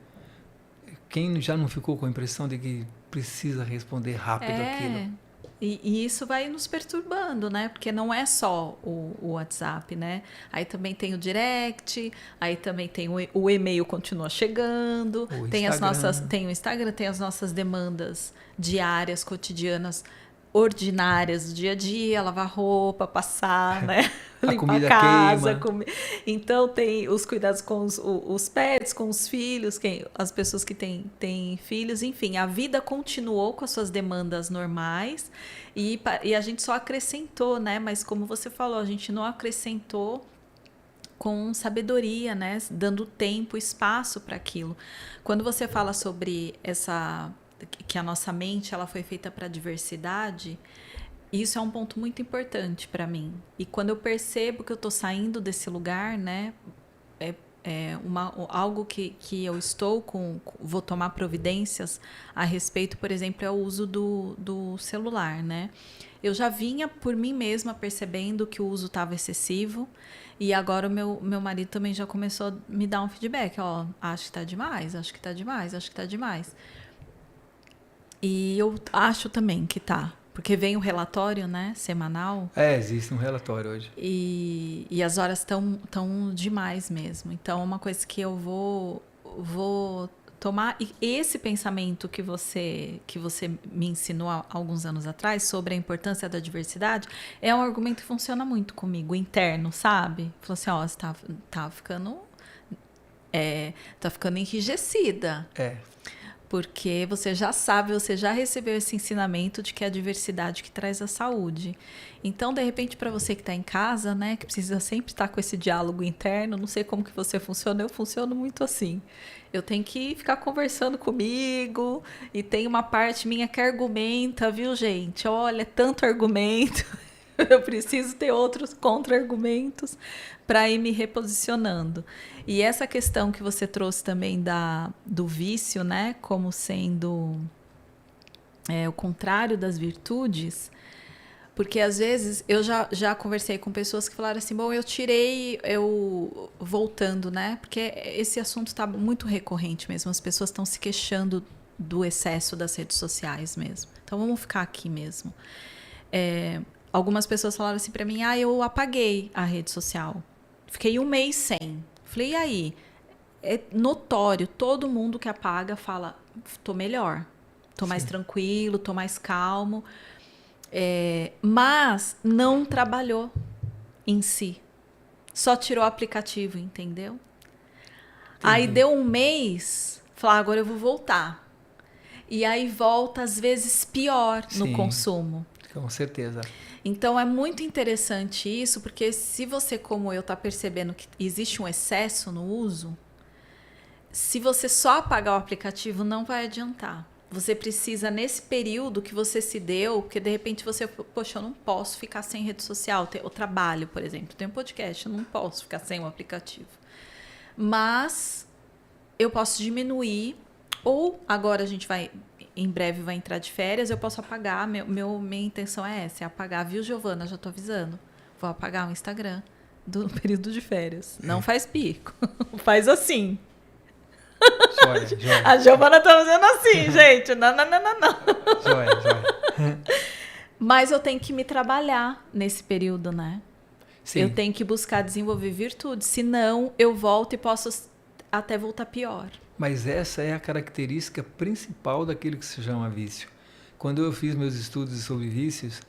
Speaker 3: quem já não ficou com a impressão de que precisa responder rápido aquilo?
Speaker 1: E isso vai nos perturbando, né? Porque não é só o WhatsApp, né? Aí também tem o direct, aí também tem o e-mail continua chegando, tem o Instagram, tem as nossas demandas diárias, cotidianas, ordinárias do dia a dia, lavar roupa, passar, né? Limpar a casa. Então tem os cuidados com os pets, com os filhos, as pessoas que têm filhos, enfim, a vida continuou com as suas demandas normais e a gente só acrescentou, né? Mas como você falou, a gente não acrescentou com sabedoria, né? Dando tempo, espaço para aquilo. Quando você fala sobre que a nossa mente ela foi feita para a diversidade, isso é um ponto muito importante para mim. E quando eu percebo que eu estou saindo desse lugar, né, algo que eu vou tomar providências a respeito, por exemplo, é o uso do celular, né? Eu já vinha por mim mesma percebendo que o uso estava excessivo e agora o meu marido também já começou a me dar um feedback, ó, acho que está demais, acho que está demais, acho que está demais. E eu acho também que tá. Porque vem o relatório, né, semanal.
Speaker 3: Existe um relatório hoje.
Speaker 1: E as horas estão demais mesmo. Então, uma coisa que eu vou tomar... E esse pensamento que você me ensinou há alguns anos atrás sobre a importância da diversidade é um argumento que funciona muito comigo, interno, sabe? Falou assim, ó, você tá ficando enrijecida. Porque você já sabe, você já recebeu esse ensinamento de que é a diversidade que traz a saúde. Então, de repente, para você que está em casa, né, que precisa sempre estar com esse diálogo interno, não sei como que você funciona, eu funciono muito assim. Eu tenho que ficar conversando comigo e tem uma parte minha que argumenta, viu, gente? Olha, é tanto argumento, eu preciso ter outros contra-argumentos para ir me reposicionando. E essa questão que você trouxe também do vício, né, como sendo o contrário das virtudes, porque às vezes eu já conversei com pessoas que falaram assim, bom, voltando, né, porque esse assunto está muito recorrente mesmo, as pessoas estão se queixando do excesso das redes sociais mesmo. Então vamos ficar aqui mesmo. Algumas pessoas falaram assim para mim, eu apaguei a rede social. Fiquei 1 mês sem. Falei, e aí? É notório, todo mundo que apaga fala, tô melhor, tô mais tranquilo, tô mais calmo. Mas não trabalhou em si. Só tirou o aplicativo, entendeu? Aí deu 1 mês, falei, agora eu vou voltar. E aí volta, às vezes, pior no consumo.
Speaker 3: Com certeza.
Speaker 1: Então, é muito interessante isso, porque se você, como eu, está percebendo que existe um excesso no uso, se você só apagar o aplicativo, não vai adiantar. Você precisa, nesse período que você se deu, porque de repente você, poxa, eu não posso ficar sem rede social. Eu trabalho, por exemplo, tenho um podcast, eu não posso ficar sem o aplicativo. Mas eu posso diminuir, ou agora a gente vai, em breve vai entrar de férias, eu posso apagar, minha intenção é essa, é apagar, viu, Giovana? Já tô avisando. Vou apagar o Instagram do período de férias. Não faz pico, faz assim.
Speaker 3: Joia.
Speaker 1: A Giovana tá fazendo assim, gente. Não.
Speaker 3: Joia.
Speaker 1: Mas eu tenho que me trabalhar nesse período, né?
Speaker 3: Sim.
Speaker 1: Eu tenho que buscar desenvolver virtudes. Senão, eu volto e posso até voltar pior.
Speaker 3: Mas essa é a característica principal daquilo que se chama vício. Quando eu fiz meus estudos sobre vícios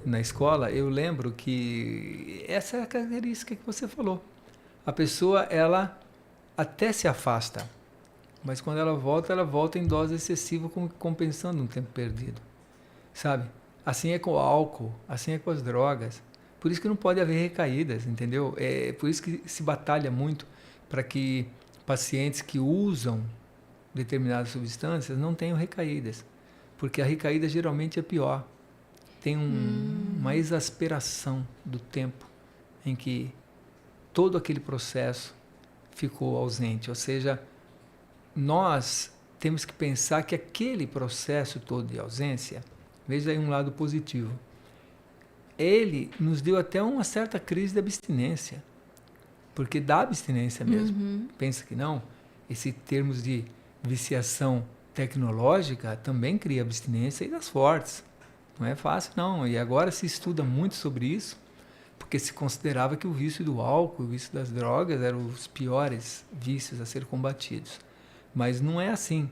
Speaker 3: na escola, eu lembro que essa é a característica que você falou. A pessoa, ela até se afasta, mas quando ela volta em dose excessiva, compensando um tempo perdido, sabe? Assim é com o álcool, assim é com as drogas. Por isso que não pode haver recaídas, entendeu? É por isso que se batalha muito para que pacientes que usam determinadas substâncias não tenham recaídas, porque a recaída geralmente é pior. Tem uma exasperação do tempo em que todo aquele processo ficou ausente, ou seja, nós temos que pensar que aquele processo todo de ausência, veja aí um lado positivo, ele nos deu até uma certa crise de abstinência, porque dá abstinência mesmo. Pensa que não? Esse termos de viciação tecnológica também cria abstinência e das fortes. Não é fácil, não. E agora se estuda muito sobre isso, porque se considerava que o vício do álcool, o vício das drogas eram os piores vícios a ser combatidos. Mas não é assim.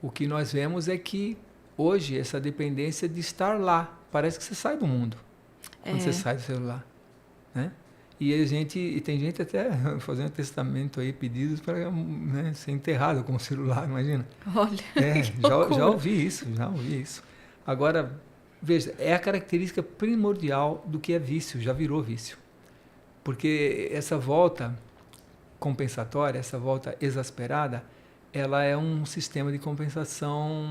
Speaker 3: O que nós vemos é que hoje essa dependência de estar lá, parece que você sai do mundo quando você sai do celular, né? E tem gente até fazendo testamento aí, pedidos para, né, ser enterrado com o celular, imagina.
Speaker 1: Olha,
Speaker 3: já ouvi isso. Agora, veja, é a característica primordial do que é vício, já virou vício. Porque essa volta compensatória, essa volta exasperada, ela é um sistema de compensação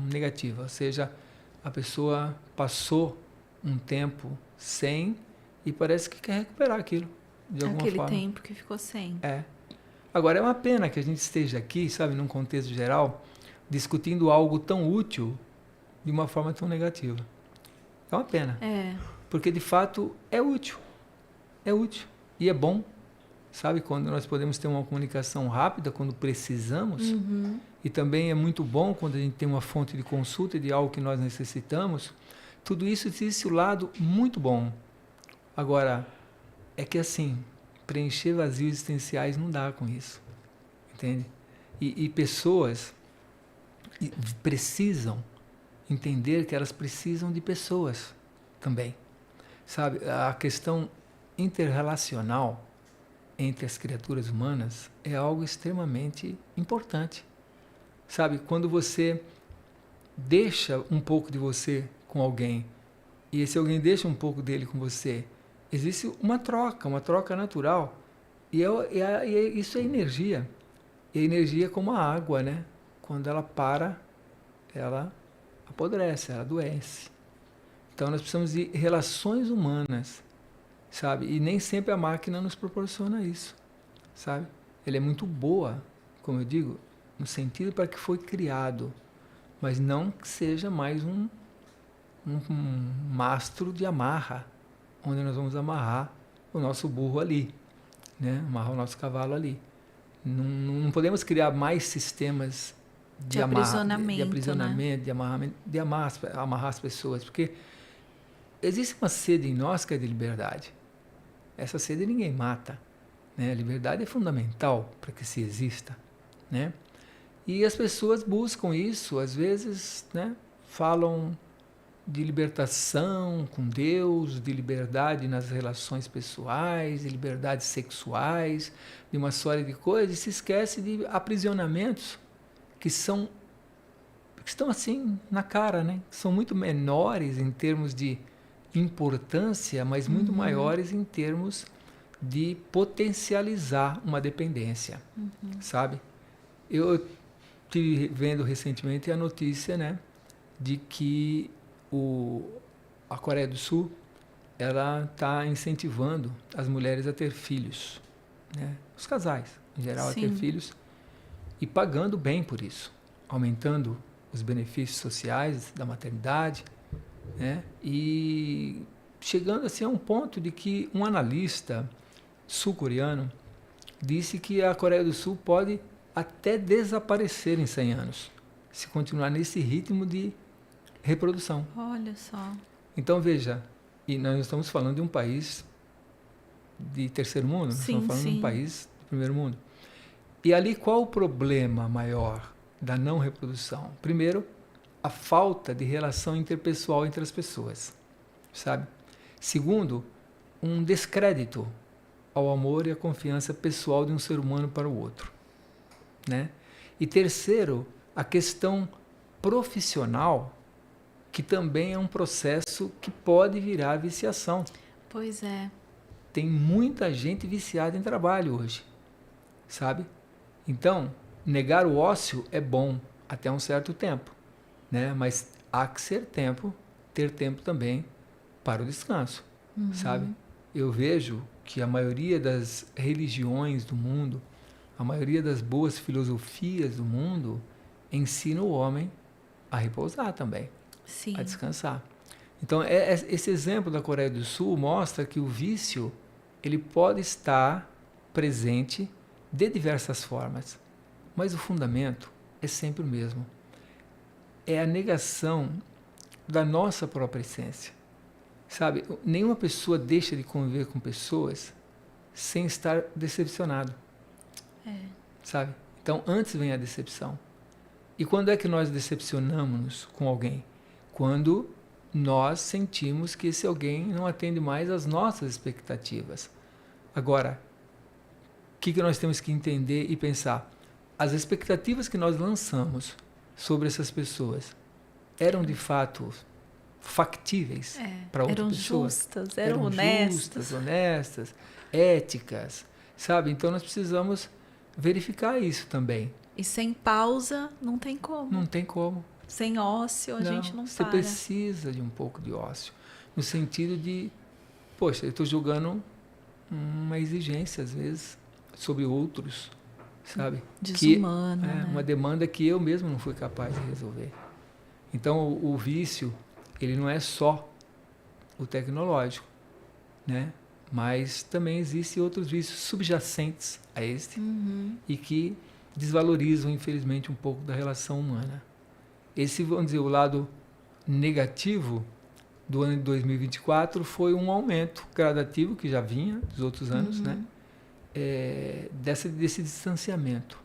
Speaker 3: negativa. Ou seja, a pessoa passou um tempo sem e parece que quer recuperar aquilo, de alguma forma.
Speaker 1: Aquele tempo que ficou sem.
Speaker 3: Agora, é uma pena que a gente esteja aqui, sabe, num contexto geral, discutindo algo tão útil de uma forma tão negativa. É uma pena. Porque, de fato, é útil. É útil. E é bom, sabe, quando nós podemos ter uma comunicação rápida, quando precisamos. E também é muito bom quando a gente tem uma fonte de consulta de algo que nós necessitamos. Tudo isso existe o lado muito bom. Agora, é que assim, preencher vazios existenciais não dá com isso, entende? E pessoas precisam entender que elas precisam de pessoas também, sabe? A questão interrelacional entre as criaturas humanas é algo extremamente importante, sabe? Quando você deixa um pouco de você com alguém e esse alguém deixa um pouco dele com você, existe uma troca natural. E isso é energia. E a energia é como a água, né? Quando ela para, ela apodrece, ela adoece. Então nós precisamos de relações humanas, sabe? E nem sempre a máquina nos proporciona isso, sabe? Ela é muito boa, como eu digo, no sentido para que foi criado, mas não que seja mais um mastro de amarra, onde nós vamos amarrar o nosso burro ali, né? Amarrar o nosso cavalo ali. Não podemos criar mais sistemas
Speaker 1: de aprisionamento,
Speaker 3: de aprisionamento,
Speaker 1: né?
Speaker 3: de amarramento, de amarrar as pessoas, porque existe uma sede em nós que é de liberdade. Essa sede ninguém mata, né? A liberdade é fundamental para que se exista, né? E as pessoas buscam isso, às vezes, né? Falam de libertação com Deus, de liberdade nas relações pessoais, de liberdades sexuais, de uma série de coisas, e se esquece de aprisionamentos que estão assim na cara, né? São muito menores em termos de importância, mas muito maiores em termos de potencializar uma dependência, sabe? Eu estive vendo recentemente a notícia, né, de que a Coreia do Sul ela está incentivando as mulheres a ter filhos, né? Os casais, em geral, a ter filhos e pagando bem por isso, aumentando os benefícios sociais da maternidade, né? E chegando assim a um ponto de que um analista sul-coreano disse que a Coreia do Sul pode até desaparecer em 100 anos, se continuar nesse ritmo de reprodução.
Speaker 1: Olha só.
Speaker 3: Então, veja, e nós estamos falando de um país de terceiro mundo, nós estamos falando de um país de primeiro mundo. E ali qual o problema maior da não reprodução? Primeiro, a falta de relação interpessoal entre as pessoas, sabe? Segundo, um descrédito ao amor e à confiança pessoal de um ser humano para o outro, né? E terceiro, a questão profissional, que também é um processo que pode virar viciação.
Speaker 1: Pois é.
Speaker 3: Tem muita gente viciada em trabalho hoje, sabe? Então, negar o ócio é bom até um certo tempo, né? Mas há que ter tempo também para o descanso, sabe? Eu vejo que a maioria das religiões do mundo, a maioria das boas filosofias do mundo ensina o homem a repousar também,
Speaker 1: Sim.
Speaker 3: a descansar. Então, esse exemplo da Coreia do Sul mostra que o vício ele pode estar presente de diversas formas, mas o fundamento é sempre o mesmo. É a negação da nossa própria essência. Sabe, nenhuma pessoa deixa de conviver com pessoas sem estar decepcionado. Sabe? Então, antes vem a decepção. E quando é que nós decepcionamos com alguém? Quando nós sentimos que esse alguém não atende mais às nossas expectativas. Agora, o que nós temos que entender e pensar? As expectativas que nós lançamos sobre essas pessoas eram de fato factíveis para outra pessoa?
Speaker 1: Eram
Speaker 3: justas, honestas, éticas, sabe? Então nós precisamos verificar isso também.
Speaker 1: E sem pausa não tem como.
Speaker 3: Não tem como.
Speaker 1: Sem ócio a gente não
Speaker 3: Você
Speaker 1: para.
Speaker 3: precisa de um pouco de ócio, no sentido de, poxa, eu estou julgando uma exigência às vezes sobre outros, sabe?
Speaker 1: Desumana, né?
Speaker 3: Uma demanda que eu mesmo não fui capaz de resolver. Então o vício ele não é só o tecnológico, né? Mas também existem outros vícios subjacentes a este e que desvalorizam, infelizmente, um pouco da relação humana. Esse, vamos dizer, o lado negativo do ano de 2024 foi um aumento gradativo, que já vinha dos outros anos, né? Desse distanciamento.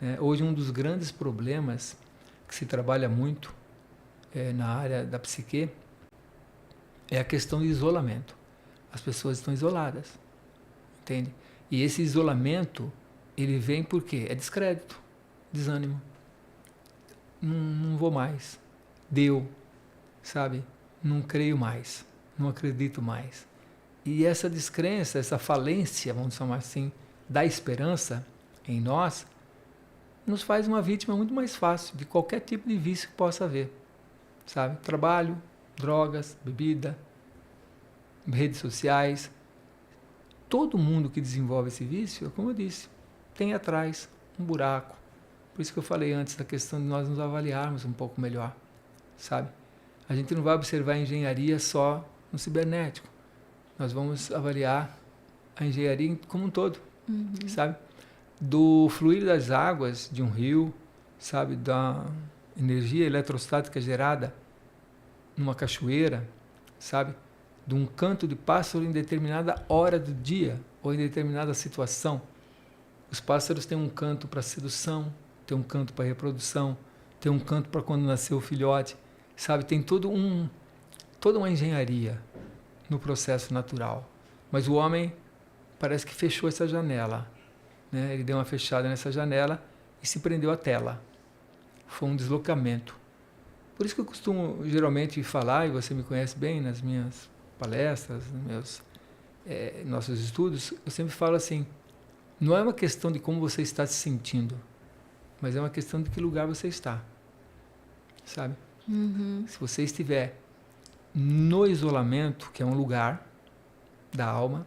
Speaker 3: Né? Hoje, um dos grandes problemas que se trabalha muito na área da psique é a questão de isolamento. As pessoas estão isoladas, entende? E esse isolamento, ele vem por quê? É descrédito, desânimo. Não vou mais. Deu, sabe? Não creio mais, não acredito mais. E essa descrença, essa falência, vamos chamar assim, da esperança em nós, nos faz uma vítima muito mais fácil de qualquer tipo de vício que possa haver, sabe? Trabalho, drogas, bebida, redes sociais. Todo mundo que desenvolve esse vício, como eu disse, tem atrás um buraco. Por isso que eu falei antes da questão de nós nos avaliarmos um pouco melhor, sabe? A gente não vai observar a engenharia só no cibernético. Nós vamos avaliar a engenharia como um todo, sabe? Do fluir das águas de um rio, sabe, da energia eletrostática gerada numa cachoeira, sabe, de um canto de pássaro em determinada hora do dia ou em determinada situação. Os pássaros têm um canto para sedução, tem um canto para reprodução, tem um canto para quando nasceu o filhote, sabe, tem toda uma engenharia no processo natural. Mas o homem parece que fechou essa janela, né? Ele deu uma fechada nessa janela e se prendeu à tela. Foi um deslocamento. Por isso que eu costumo geralmente falar, e você me conhece bem nas minhas palestras, nos nossos estudos, eu sempre falo assim, não é uma questão de como você está se sentindo, mas é uma questão de que lugar você está, sabe? Se você estiver no isolamento, que é um lugar da alma,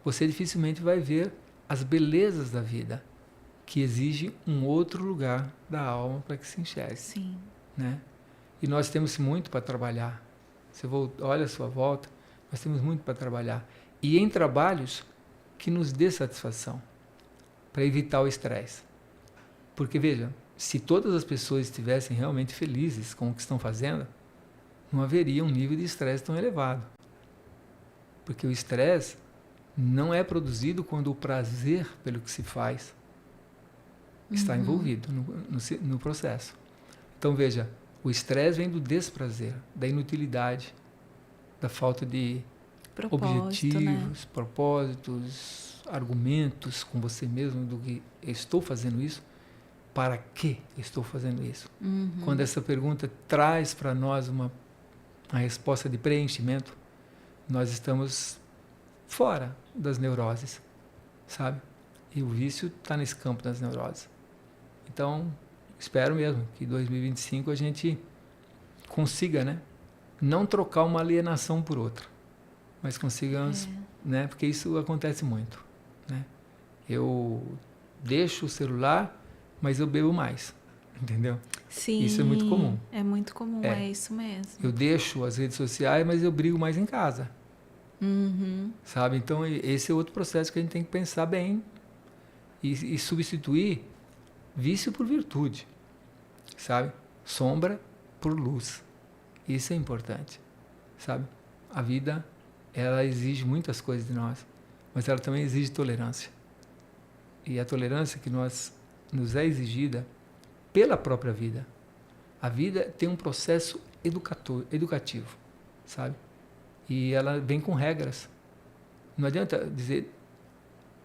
Speaker 3: você dificilmente vai ver as belezas da vida, que exige um outro lugar da alma para que se enxergue.
Speaker 1: Sim.
Speaker 3: Né? E nós temos muito para trabalhar. Você olha a sua volta, nós temos muito para trabalhar. E em trabalhos que nos dê satisfação, para evitar o estresse. Porque, veja, se todas as pessoas estivessem realmente felizes com o que estão fazendo, não haveria um nível de estresse tão elevado. Porque o estresse não é produzido quando o prazer pelo que se faz está envolvido no processo. Então, veja, o estresse vem do desprazer, da inutilidade, da falta de objetivos, né? Propósitos, argumentos com você mesmo do que eu estou fazendo isso, para que estou fazendo isso? Quando essa pergunta traz para nós uma resposta de preenchimento, nós estamos fora das neuroses, sabe? E o vício está nesse campo das neuroses. Então, espero mesmo que em 2025 a gente consiga, né, não trocar uma alienação por outra, mas consigamos, né, porque isso acontece muito, né? Eu deixo o celular, mas eu bebo mais, entendeu?
Speaker 1: Sim.
Speaker 3: Isso é muito comum.
Speaker 1: É muito comum, é isso mesmo.
Speaker 3: Eu deixo as redes sociais, mas eu brigo mais em casa. Sabe? Então, esse é outro processo que a gente tem que pensar bem e substituir vício por virtude, sabe? Sombra por luz. Isso é importante, sabe? A vida, ela exige muitas coisas de nós, mas ela também exige tolerância. E a tolerância que nos é exigida pela própria vida. A vida tem um processo educativo, sabe? E ela vem com regras. Não adianta dizer,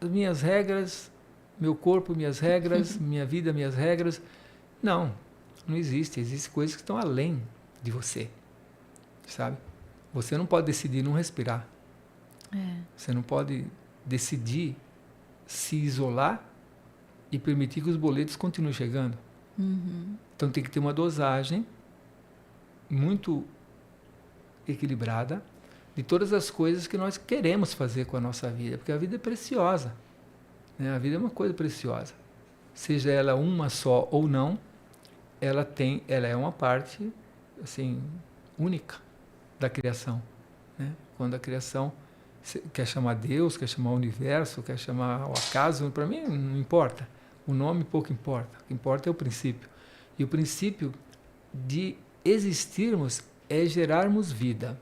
Speaker 3: as minhas regras, meu corpo, minhas regras, minha vida, minhas regras. Não existe. Existem coisas que estão além de você, sabe? Você não pode decidir não respirar. Você não pode decidir se isolar e permitir que os boletos continuem chegando. Então tem que ter uma dosagem muito equilibrada de todas as coisas que nós queremos fazer com a nossa vida, porque a vida é preciosa, né? A vida é uma coisa preciosa, seja ela uma só ou não, ela é uma parte assim única da criação, né? Quando a criação quer chamar Deus, quer chamar o universo, quer chamar o acaso, para mim não importa, o nome pouco importa, o que importa é o princípio, e o princípio de existirmos é gerarmos vida.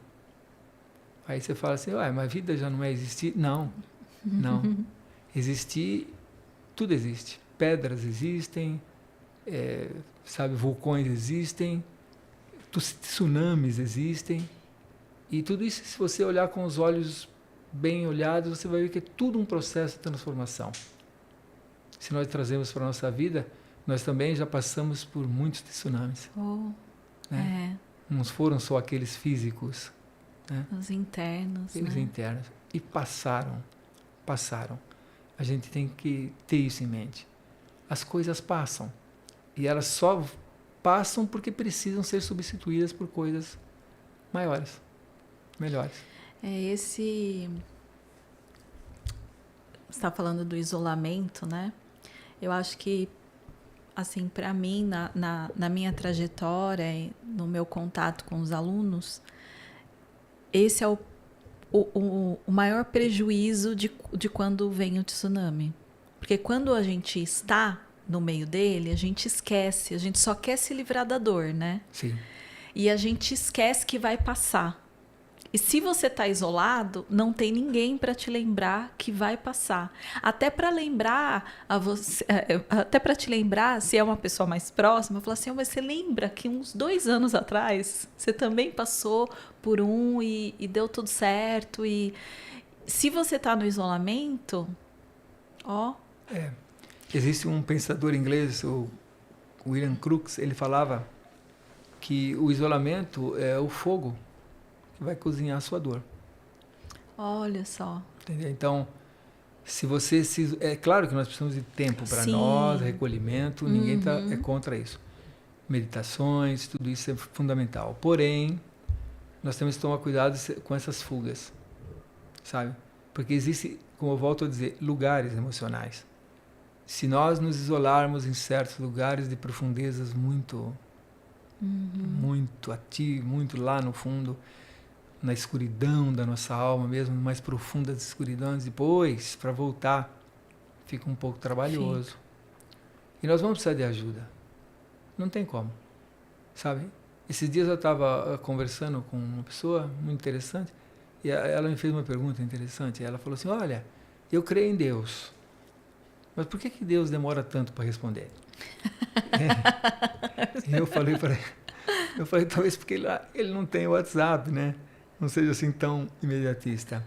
Speaker 3: Aí você fala assim, mas vida já não é existir? Não. Existir, tudo existe. Pedras existem, sabe, vulcões existem, tsunamis existem. E tudo isso, se você olhar com os olhos bem olhados, você vai ver que é tudo um processo de transformação. Se nós trazemos para a nossa vida, nós também já passamos por muitos tsunamis. Né? Não foram só aqueles físicos, né?
Speaker 1: Os internos.
Speaker 3: Os internos. E passaram. A gente tem que ter isso em mente. As coisas passam. E elas só passam porque precisam ser substituídas por coisas maiores, melhores.
Speaker 1: Você está falando do isolamento, né? Eu acho que, assim, para mim, na minha trajetória, no meu contato com os alunos, esse é o maior prejuízo de quando vem o tsunami. Porque quando a gente está no meio dele, a gente esquece, a gente só quer se livrar da dor, né?
Speaker 3: Sim.
Speaker 1: E a gente esquece que vai passar. E se você está isolado, não tem ninguém para te lembrar que vai passar. Até para lembrar a você, até para te lembrar, se é uma pessoa mais próxima, falar assim, mas você lembra que uns 2 anos atrás você também passou por e deu tudo certo. E se você está no isolamento, ó.
Speaker 3: Existe um pensador inglês, o William Crookes, ele falava que o isolamento é o fogo que vai cozinhar a sua dor.
Speaker 1: Olha só.
Speaker 3: Entendeu? Então, se você é claro que nós precisamos de tempo para nós, recolhimento, ninguém é contra isso. Meditações, tudo isso é fundamental. Porém, nós temos que tomar cuidado com essas fugas, sabe? Porque existe, como eu volto a dizer, lugares emocionais. Se nós nos isolarmos em certos lugares de profundezas muito ativo, muito lá no fundo, na escuridão da nossa alma mesmo, mais profundas escuridões, depois, para voltar, fica um pouco trabalhoso. Fica. E nós vamos precisar de ajuda. Não tem como, sabe? Esses dias eu estava conversando com uma pessoa muito interessante, e ela me fez uma pergunta interessante. Ela falou assim, olha, eu creio em Deus, mas por que Deus demora tanto para responder? E eu falei para ele, talvez porque ele não tem WhatsApp, né? Não seja assim tão imediatista.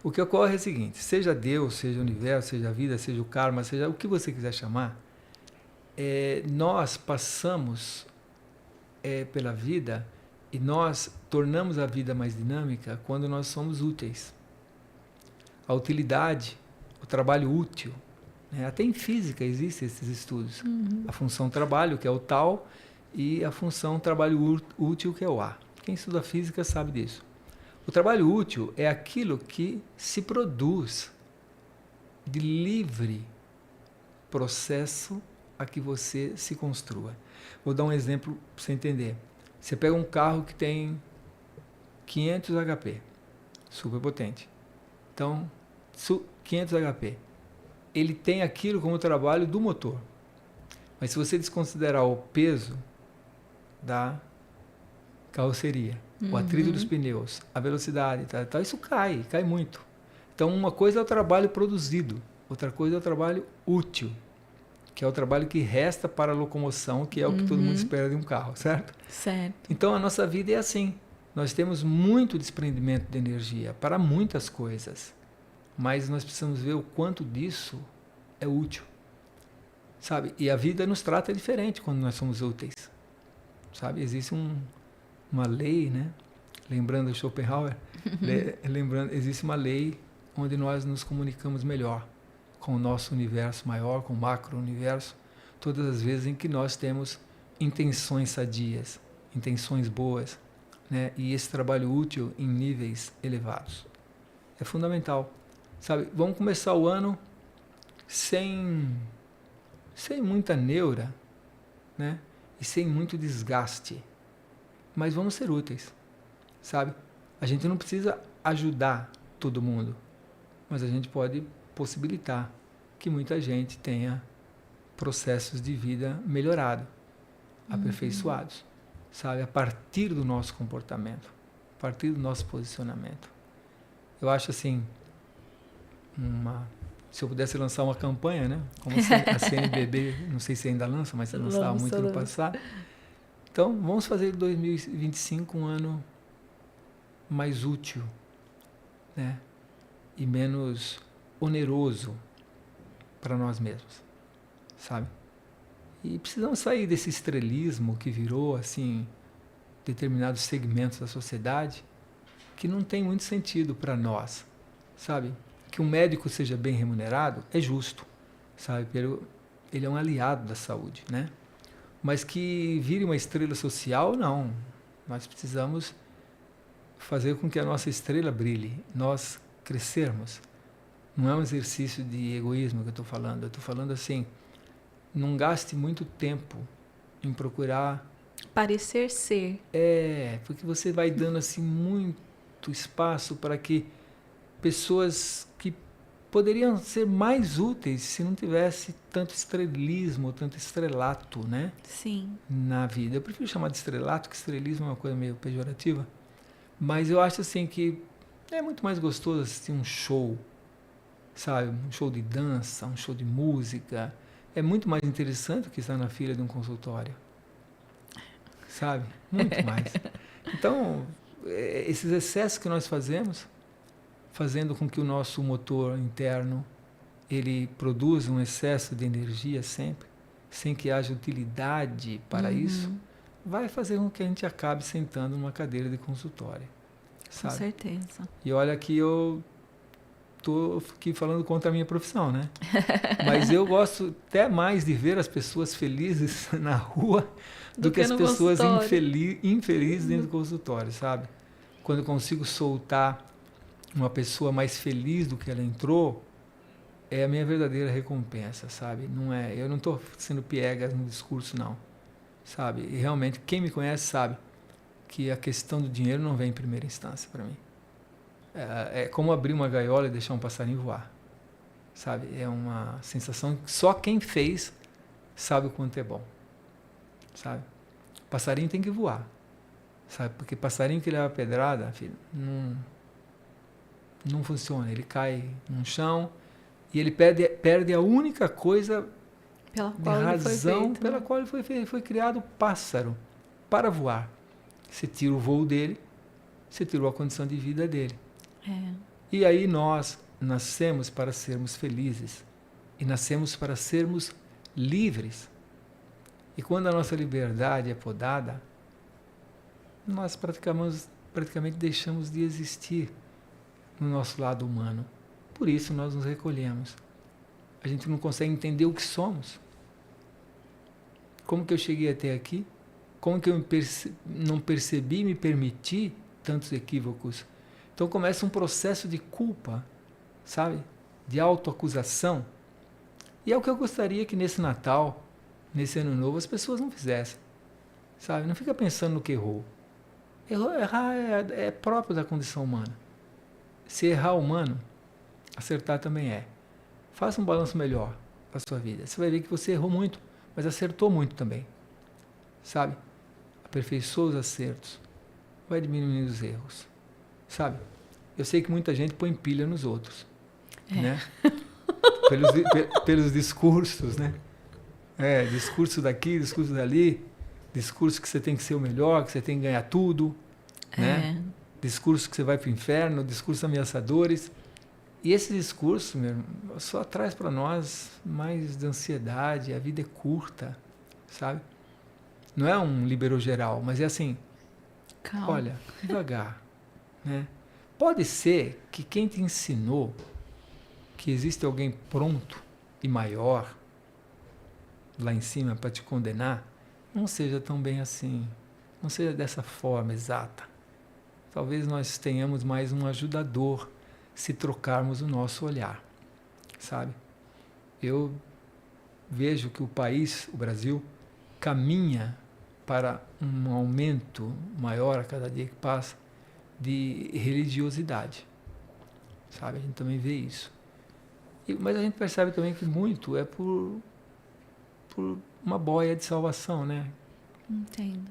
Speaker 3: O que ocorre é o seguinte, seja Deus, seja o universo, seja a vida, seja o karma, seja o que você quiser chamar, nós passamos pela vida e nós tornamos a vida mais dinâmica quando nós somos úteis. A utilidade, o trabalho útil, né? Até em física existem esses estudos. A função trabalho, que é o tal, e a função trabalho útil, que é o A. Quem estuda física sabe disso. O trabalho útil é aquilo que se produz de livre processo a que você se construa. Vou dar um exemplo para você entender. Você pega um carro que tem 500 HP, super potente. Então, 500 HP. Ele tem aquilo como trabalho do motor. Mas se você desconsiderar o peso da carroceria, o atrito dos pneus, a velocidade, tal, isso cai muito. Então, uma coisa é o trabalho produzido, outra coisa é o trabalho útil, que é o trabalho que resta para a locomoção, que é o que todo mundo espera de um carro, certo?
Speaker 1: Certo.
Speaker 3: Então, a nossa vida é assim. Nós temos muito desprendimento de energia para muitas coisas, mas nós precisamos ver o quanto disso é útil, sabe? E a vida nos trata diferente quando nós somos úteis, sabe? Existe uma lei, né? Lembrando Schopenhauer, existe uma lei onde nós nos comunicamos melhor com o nosso universo maior, com o macro-universo, todas as vezes em que nós temos intenções sadias, intenções boas, né? E esse trabalho útil em níveis elevados. É fundamental, sabe? Vamos começar o ano sem muita neura, né? E sem muito desgaste. Mas vamos ser úteis, sabe? A gente não precisa ajudar todo mundo, mas a gente pode possibilitar que muita gente tenha processos de vida melhorado, aperfeiçoados, sabe? A partir do nosso comportamento, a partir do nosso posicionamento. Eu acho assim, se eu pudesse lançar uma campanha, né? Como a CNBB, não sei se ainda lança, mas lançava muito no passado. Então, vamos fazer 2025 um ano mais útil, né? E menos oneroso para nós mesmos, sabe? E precisamos sair desse estrelismo que virou, assim, determinados segmentos da sociedade, que não tem muito sentido para nós, sabe? Que um médico seja bem remunerado é justo, sabe? Ele é um aliado da saúde, né? Mas que vire uma estrela social, não. Nós precisamos fazer com que a nossa estrela brilhe, nós crescermos. Não é um exercício de egoísmo que eu estou falando assim, não gaste muito tempo em procurar...
Speaker 1: Parecer ser.
Speaker 3: Porque você vai dando assim muito espaço para que pessoas que poderiam ser mais úteis se não tivesse tanto estrelismo, tanto estrelato, né?
Speaker 1: Sim.
Speaker 3: Na vida. Eu prefiro chamar de estrelato, que estrelismo é uma coisa meio pejorativa. Mas eu acho assim que é muito mais gostoso assistir um show, sabe? Um show de dança, um show de música. É muito mais interessante do que estar na fila de um consultório. Sabe? Muito mais. Então, esses excessos que nós fazemos, fazendo com que o nosso motor interno ele produza um excesso de energia sempre, sem que haja utilidade para isso, vai fazer com que a gente acabe sentando numa cadeira de consultório. Sabe?
Speaker 1: Com certeza.
Speaker 3: E olha que eu estou aqui falando contra a minha profissão, né? Mas eu gosto até mais de ver as pessoas felizes na rua do que as pessoas infelizes dentro do consultório, sabe? Quando eu consigo soltar uma pessoa mais feliz do que ela entrou, é a minha verdadeira recompensa, sabe? Não é, eu não estou sendo piegas no discurso, não, sabe? E realmente, quem me conhece sabe que a questão do dinheiro não vem em primeira instância para mim. É como abrir uma gaiola e deixar um passarinho voar, sabe? É uma sensação que só quem fez sabe o quanto é bom, sabe? Passarinho tem que voar, sabe? Porque passarinho que leva pedrada, filho, não funciona. Ele cai no chão e ele perde a única coisa
Speaker 1: pela
Speaker 3: de
Speaker 1: qual
Speaker 3: razão
Speaker 1: ele
Speaker 3: pela qual ele foi criado, pássaro, para voar. Você tira o voo dele, você tirou a condição de vida dele.
Speaker 1: É.
Speaker 3: E aí nós nascemos para sermos felizes e nascemos para sermos livres. E quando a nossa liberdade é podada, nós praticamente deixamos de existir no nosso lado humano. Por isso nós nos recolhemos. A gente não consegue entender o que somos. Como que eu cheguei até aqui? Como que eu não percebi e me permiti tantos equívocos? Então começa um processo de culpa, sabe? De autoacusação. E é o que eu gostaria que nesse Natal, nesse Ano Novo, as pessoas não fizessem. Sabe? Não fica pensando no que errou. Errar é próprio da condição humana. Se errar humano, acertar também é. Faça um balanço melhor para a sua vida. Você vai ver que você errou muito, mas acertou muito também. Sabe? Aperfeiçoa os acertos. Vai diminuindo os erros. Sabe? Eu sei que muita gente põe pilha nos outros. Né? Pelos discursos, né? Discurso daqui, discurso dali. Discurso que você tem que ser o melhor, que você tem que ganhar tudo. Né? Discurso que você vai para o inferno, discursos ameaçadores. E esse discurso, meu irmão, só traz para nós mais de ansiedade. A vida é curta, sabe? Não é um liberou geral, mas é assim,
Speaker 1: calma.
Speaker 3: Olha, devagar. Né? Pode ser que quem te ensinou que existe alguém pronto e maior lá em cima para te condenar, não seja tão bem assim, não seja dessa forma exata. Talvez nós tenhamos mais um ajudador se trocarmos o nosso olhar, sabe? Eu vejo que o país, o Brasil, caminha para um aumento maior a cada dia que passa de religiosidade, sabe? A gente também vê isso. Mas a gente percebe também que muito é por uma boia de salvação, né?
Speaker 1: Entendo.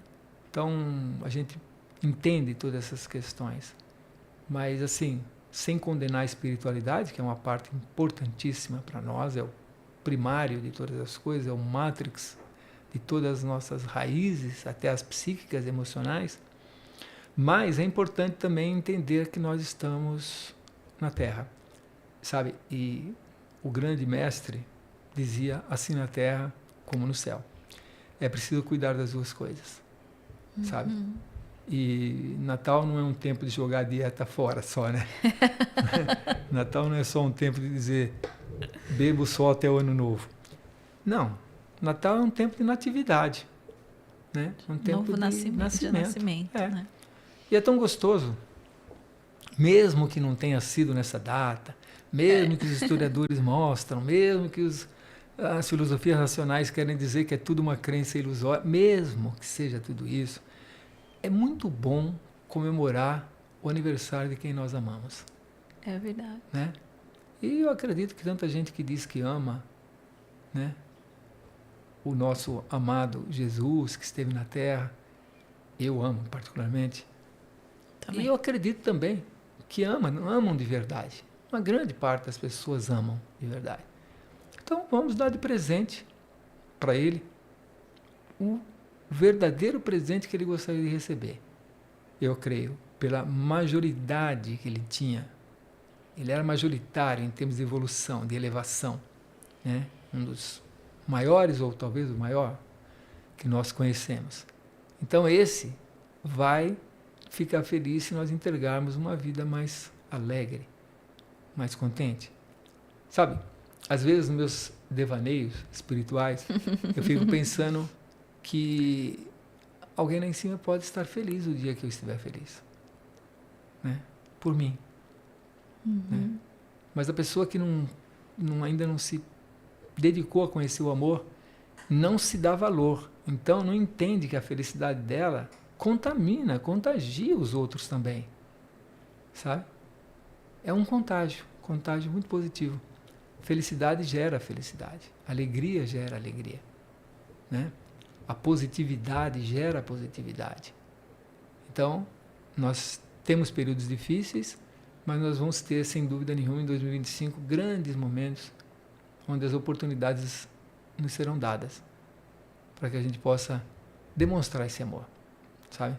Speaker 3: Então, a gente entende todas essas questões, mas assim, sem condenar a espiritualidade, que é uma parte importantíssima para nós, é o primário de todas as coisas, é o matrix de todas as nossas raízes, até as psíquicas, emocionais. Mas é importante também entender que nós estamos na Terra, sabe? E o grande mestre dizia assim na Terra como no céu. É preciso cuidar das duas coisas, sabe? E Natal não é um tempo de jogar a dieta fora só, né? Natal não é só um tempo de dizer bebo só até o Ano Novo. Não. Natal é um tempo de natividade, né? Um tempo
Speaker 1: novo
Speaker 3: de nascimento.
Speaker 1: Né?
Speaker 3: E é tão gostoso, mesmo que não tenha sido nessa data, mesmo que os historiadores mostram, mesmo que as filosofias racionais querem dizer que é tudo uma crença ilusória, mesmo que seja tudo isso, é muito bom comemorar o aniversário de quem nós amamos.
Speaker 1: É verdade.
Speaker 3: Né? E eu acredito que tanta gente que diz que ama, né, o nosso amado Jesus que esteve na Terra, eu amo particularmente.
Speaker 1: Também.
Speaker 3: E eu acredito também que amam de verdade. Uma grande parte das pessoas amam de verdade. Então vamos dar de presente para ele o verdadeiro presente que ele gostaria de receber. Eu creio, pela majoridade que ele tinha. Ele era majoritário em termos de evolução, de elevação, né? Um dos maiores, ou talvez o maior, que nós conhecemos. Então esse vai ficar feliz se nós entregarmos uma vida mais alegre, mais contente. Sabe, às vezes nos meus devaneios espirituais, eu fico pensando que alguém lá em cima pode estar feliz o dia que eu estiver feliz, né? Por mim. Né? Mas a pessoa que ainda não se dedicou a conhecer o amor, não se dá valor. Então não entende que a felicidade dela contagia os outros também. Sabe? É um contágio muito positivo. Felicidade gera felicidade. Alegria gera alegria. Né? A positividade gera positividade. Então, nós temos períodos difíceis, mas nós vamos ter, sem dúvida nenhuma, em 2025, grandes momentos onde as oportunidades nos serão dadas para que a gente possa demonstrar esse amor, sabe?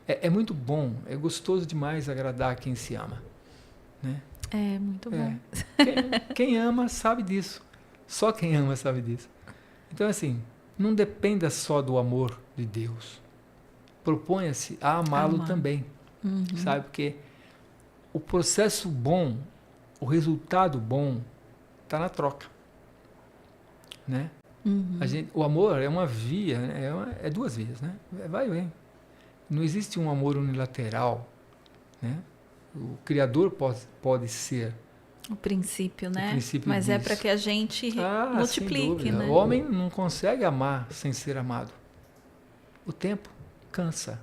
Speaker 3: É muito bom, é gostoso demais agradar quem se ama, né?
Speaker 1: É muito bom.
Speaker 3: Quem ama sabe disso. Só quem ama sabe disso. Então, assim, não dependa só do amor de Deus. Proponha-se a amá-lo também, sabe? Porque o processo bom, o resultado bom, está na troca, né? O amor é uma via, né? É duas vias, né? Vai e vem. Não existe um amor unilateral, né? O Criador pode ser
Speaker 1: o princípio, né?
Speaker 3: O princípio
Speaker 1: mas
Speaker 3: disso.
Speaker 1: é para que a gente multiplique, né?
Speaker 3: O homem não consegue amar sem ser amado. O tempo cansa,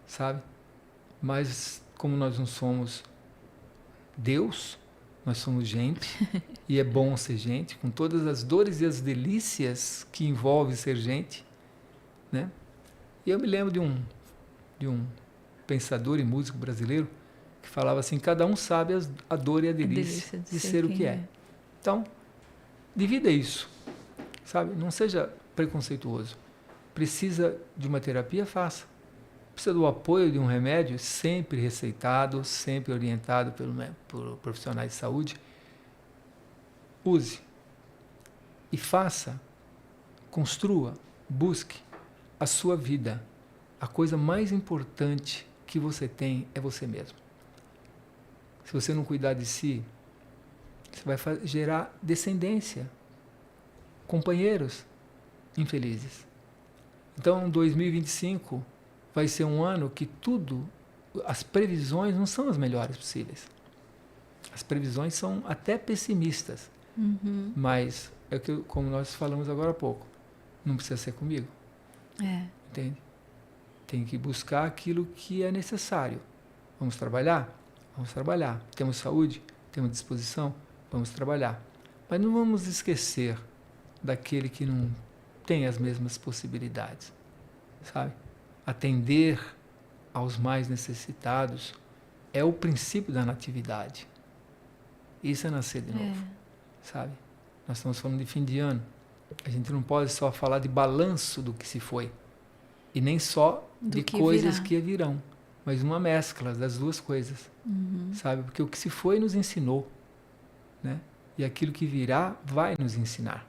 Speaker 3: sabe? Mas como nós não somos Deus, nós somos gente, e é bom ser gente, com todas as dores e as delícias que envolve ser gente, né? E eu me lembro de um pensador e músico brasileiro que falava assim: cada um sabe a dor e a delícia de ser o que é. Então, divida isso, sabe? Não seja preconceituoso. Precisa de uma terapia? Faça. Precisa do apoio de um remédio? Sempre receitado, sempre orientado por profissionais de saúde. Use. E faça, construa, busque a sua vida. A coisa mais importante que você tem é você mesmo. Se você não cuidar de si, você vai gerar descendência, companheiros infelizes. Então, 2025 vai ser um ano que as previsões não são as melhores possíveis. As previsões são até pessimistas, mas é como nós falamos agora há pouco, não precisa ser comigo. Entende? Tem que buscar aquilo que é necessário. Vamos trabalhar? Vamos trabalhar. Temos saúde? Temos disposição? Vamos trabalhar. Mas não vamos esquecer daquele que não tem as mesmas possibilidades, sabe? Atender aos mais necessitados é o princípio da natividade. Isso é nascer de novo, sabe? Nós estamos falando de fim de ano. A gente não pode só falar de balanço do que se foi e nem só de coisas que virão, mas uma mescla das duas coisas, sabe? Porque o que se foi nos ensinou, né? E aquilo que virá vai nos ensinar.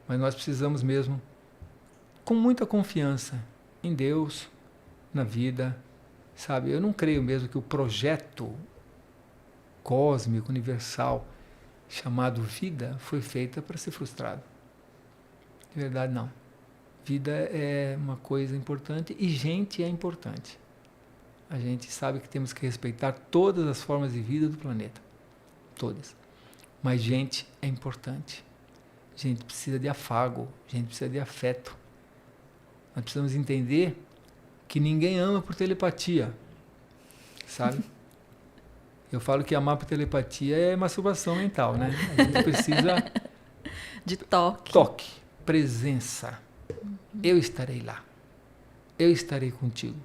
Speaker 3: Mas nós precisamos mesmo, com muita confiança em Deus, na vida, sabe? Eu não creio mesmo que o projeto cósmico, universal, chamado vida, foi feita para ser frustrado. De verdade, não. Vida é uma coisa importante e gente é importante. A gente sabe que temos que respeitar todas as formas de vida do planeta. Todas. Mas gente é importante. Gente precisa de afago, gente precisa de afeto. Nós precisamos entender que ninguém ama por telepatia, sabe? Eu falo que amar por telepatia é masturbação mental, né? A gente precisa...
Speaker 1: De toque.
Speaker 3: Toque, presença. Eu estarei lá. Eu estarei contigo.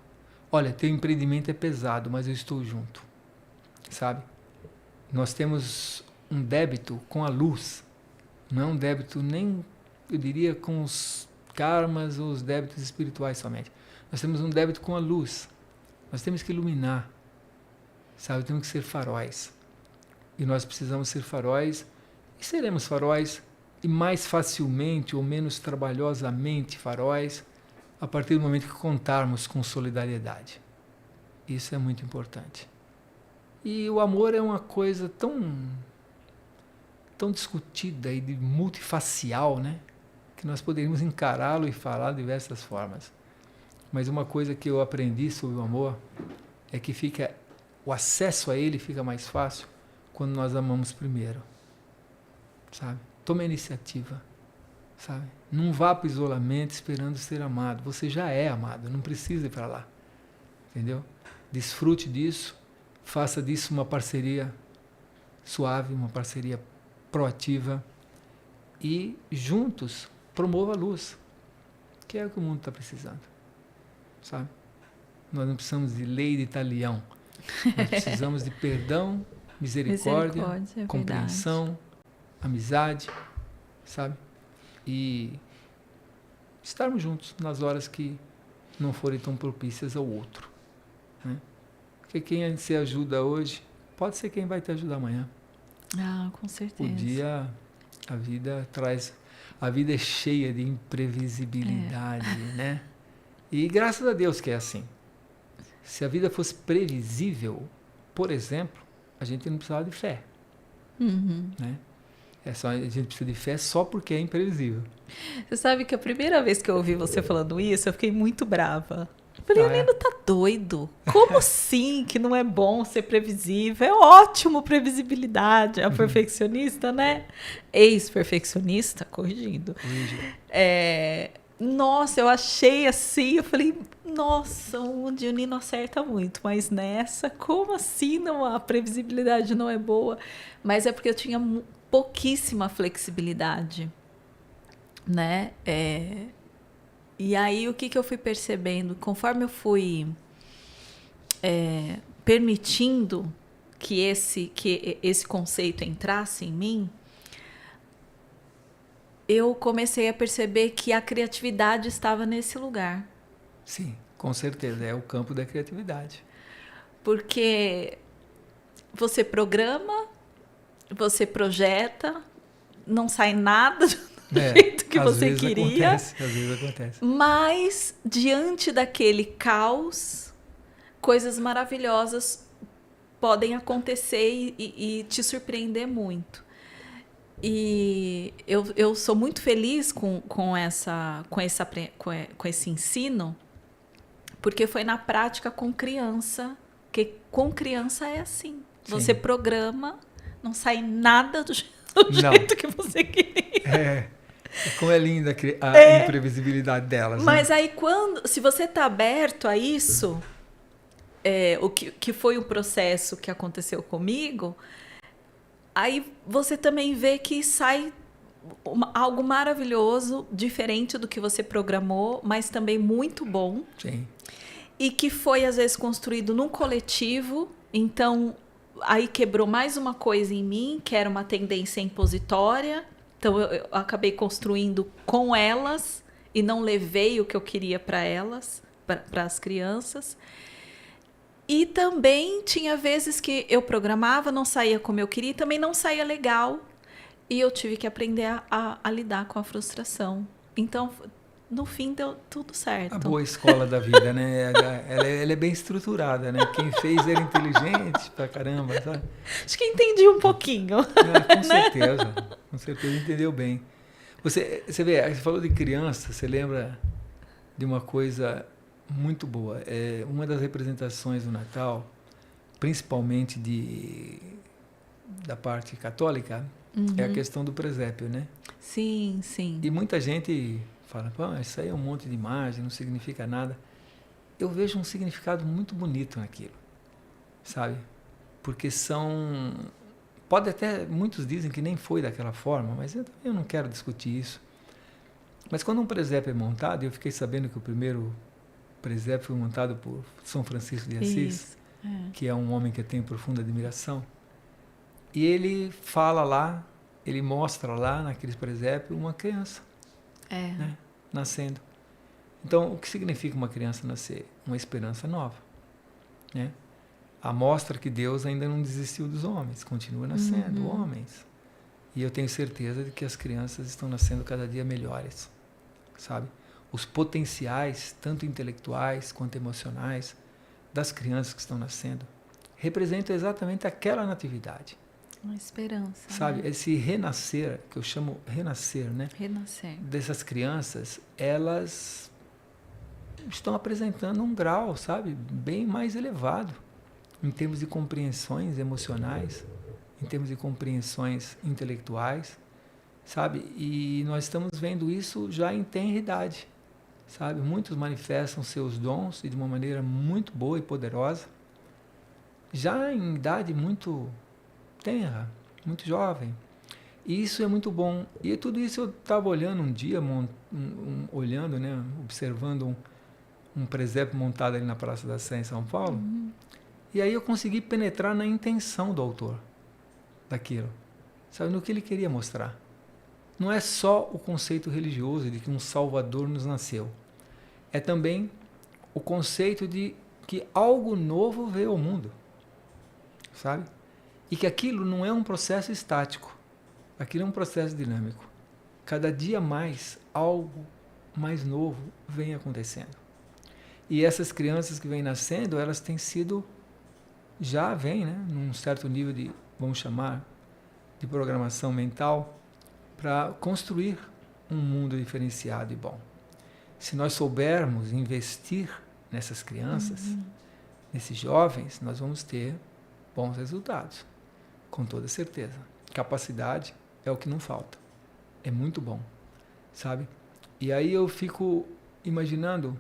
Speaker 3: Olha, teu empreendimento é pesado, mas eu estou junto. Sabe? Nós temos um débito com a luz. Não é um débito nem, eu diria, com os karmas ou os débitos espirituais somente. Nós temos um débito com a luz. Nós temos que iluminar. Sabe? Temos que ser faróis. E nós precisamos ser faróis. E seremos faróis. E mais facilmente ou menos trabalhosamente faróis a partir do momento que contarmos com solidariedade. Isso é muito importante. E o amor é uma coisa tão discutida e multifacial, né? Que nós poderíamos encará-lo e falar de diversas formas. Mas uma coisa que eu aprendi sobre o amor é que o acesso a ele fica mais fácil quando nós amamos primeiro. Sabe? Tome a iniciativa. Sabe? Não vá para o isolamento esperando ser amado. Você já é amado, não precisa ir para lá. Entendeu? Desfrute disso, faça disso uma parceria suave, uma parceria proativa e juntos promova a luz, que é o que o mundo está precisando. Sabe? Nós não precisamos de lei de talião. Nós precisamos de perdão, misericórdia, compreensão, amizade, sabe? E estarmos juntos nas horas que não forem tão propícias ao outro. Né? Porque quem se ajuda hoje, pode ser quem vai te ajudar amanhã.
Speaker 1: Ah, com certeza.
Speaker 3: A vida é cheia de imprevisibilidade, né? E graças a Deus que é assim. Se a vida fosse previsível, por exemplo, a gente não precisava de fé. Né? A gente precisa de fé só porque é imprevisível.
Speaker 1: Você sabe que a primeira vez que eu ouvi você falando isso, eu fiquei muito brava. Eu falei, o Nino tá doido. Como assim que não é bom ser previsível? É ótimo previsibilidade. É perfeccionista, né? Ex-perfeccionista, corrigindo. Nossa, eu achei assim, eu falei, nossa, onde o Nino acerta muito, mas nessa, como assim a previsibilidade não é boa? Mas é porque eu tinha pouquíssima flexibilidade, né? E aí, o que eu fui percebendo? Conforme eu fui permitindo que esse conceito entrasse em mim, eu comecei a perceber que a criatividade estava nesse lugar.
Speaker 3: Sim, com certeza, é o campo da criatividade.
Speaker 1: Porque você programa, você projeta, não sai nada do jeito que você queria.
Speaker 3: Às vezes acontece.
Speaker 1: Mas, diante daquele caos, coisas maravilhosas podem acontecer e te surpreender muito. E eu sou muito feliz com esse ensino, porque foi na prática com criança, porque com criança é assim. Sim. Você programa, não sai nada do jeito que você queria.
Speaker 3: Como é linda a imprevisibilidade delas.
Speaker 1: Mas
Speaker 3: né?
Speaker 1: aí, se você está aberto a isso, o que foi o processo que aconteceu comigo, aí você também vê que sai algo maravilhoso, diferente do que você programou, mas também muito bom.
Speaker 3: Sim.
Speaker 1: E que foi, às vezes, construído num coletivo. Então, aí quebrou mais uma coisa em mim, que era uma tendência impositória. Então, eu acabei construindo com elas e não levei o que eu queria para elas, para as crianças. E também tinha vezes que eu programava, não saía como eu queria, e também não saía legal. E eu tive que aprender a lidar com a frustração. Então, no fim, deu tudo certo.
Speaker 3: A boa escola da vida, né? Ela é bem estruturada, né? Quem fez era inteligente pra caramba, sabe?
Speaker 1: Acho que entendi um pouquinho.
Speaker 3: Com certeza. Com certeza entendeu bem. Você vê, você falou de criança, você lembra de uma coisa muito boa. Uma das representações do Natal, principalmente da parte católica, é a questão do presépio, né?
Speaker 1: Sim, sim.
Speaker 3: E muita gente fala, pô, isso aí é um monte de imagem, não significa nada. Eu vejo um significado muito bonito naquilo, sabe? porque pode até, muitos dizem que nem foi daquela forma, mas eu não quero discutir isso. Mas quando um presépio é montado, eu fiquei sabendo que o primeiro presépio foi montado por São Francisco de Assis, que é um homem que eu tenho profunda admiração, e ele fala lá, ele mostra lá naquele presépio uma criança, né, nascendo. Então, o que significa uma criança nascer? Uma esperança nova, né? A mostra que Deus ainda não desistiu dos homens, continua nascendo homens. E eu tenho certeza de que as crianças estão nascendo cada dia melhores, sabe? Os potenciais, tanto intelectuais quanto emocionais, das crianças que estão nascendo, representam exatamente aquela natividade.
Speaker 1: Uma esperança.
Speaker 3: Sabe?
Speaker 1: Né?
Speaker 3: Esse renascer, que eu chamo renascer, né?
Speaker 1: Renascer.
Speaker 3: Dessas crianças, elas estão apresentando um grau, sabe? Bem mais elevado, em termos de compreensões emocionais, em termos de compreensões intelectuais, sabe? E nós estamos vendo isso já em tenra idade, sabe? Muitos manifestam seus dons e de uma maneira muito boa e poderosa, já em idade muito tenra, muito jovem. E isso é muito bom. E tudo isso eu estava olhando um dia, olhando, né? Observando um presépio montado ali na Praça da Sé, em São Paulo. E aí eu consegui penetrar na intenção do autor daquilo, sabe, no que ele queria mostrar. Não é só o conceito religioso de que um Salvador nos nasceu. É também o conceito de que algo novo veio ao mundo, sabe? E que aquilo não é um processo estático, aquilo é um processo dinâmico. Cada dia mais, algo mais novo vem acontecendo. E essas crianças que vêm nascendo, elas têm sido, já vêm, né, num certo nível de, vamos chamar, de programação mental, para construir um mundo diferenciado e bom. Se nós soubermos investir nessas crianças, nesses jovens, nós vamos ter bons resultados, com toda certeza. Capacidade é o que não falta. É muito bom, sabe? E aí eu fico imaginando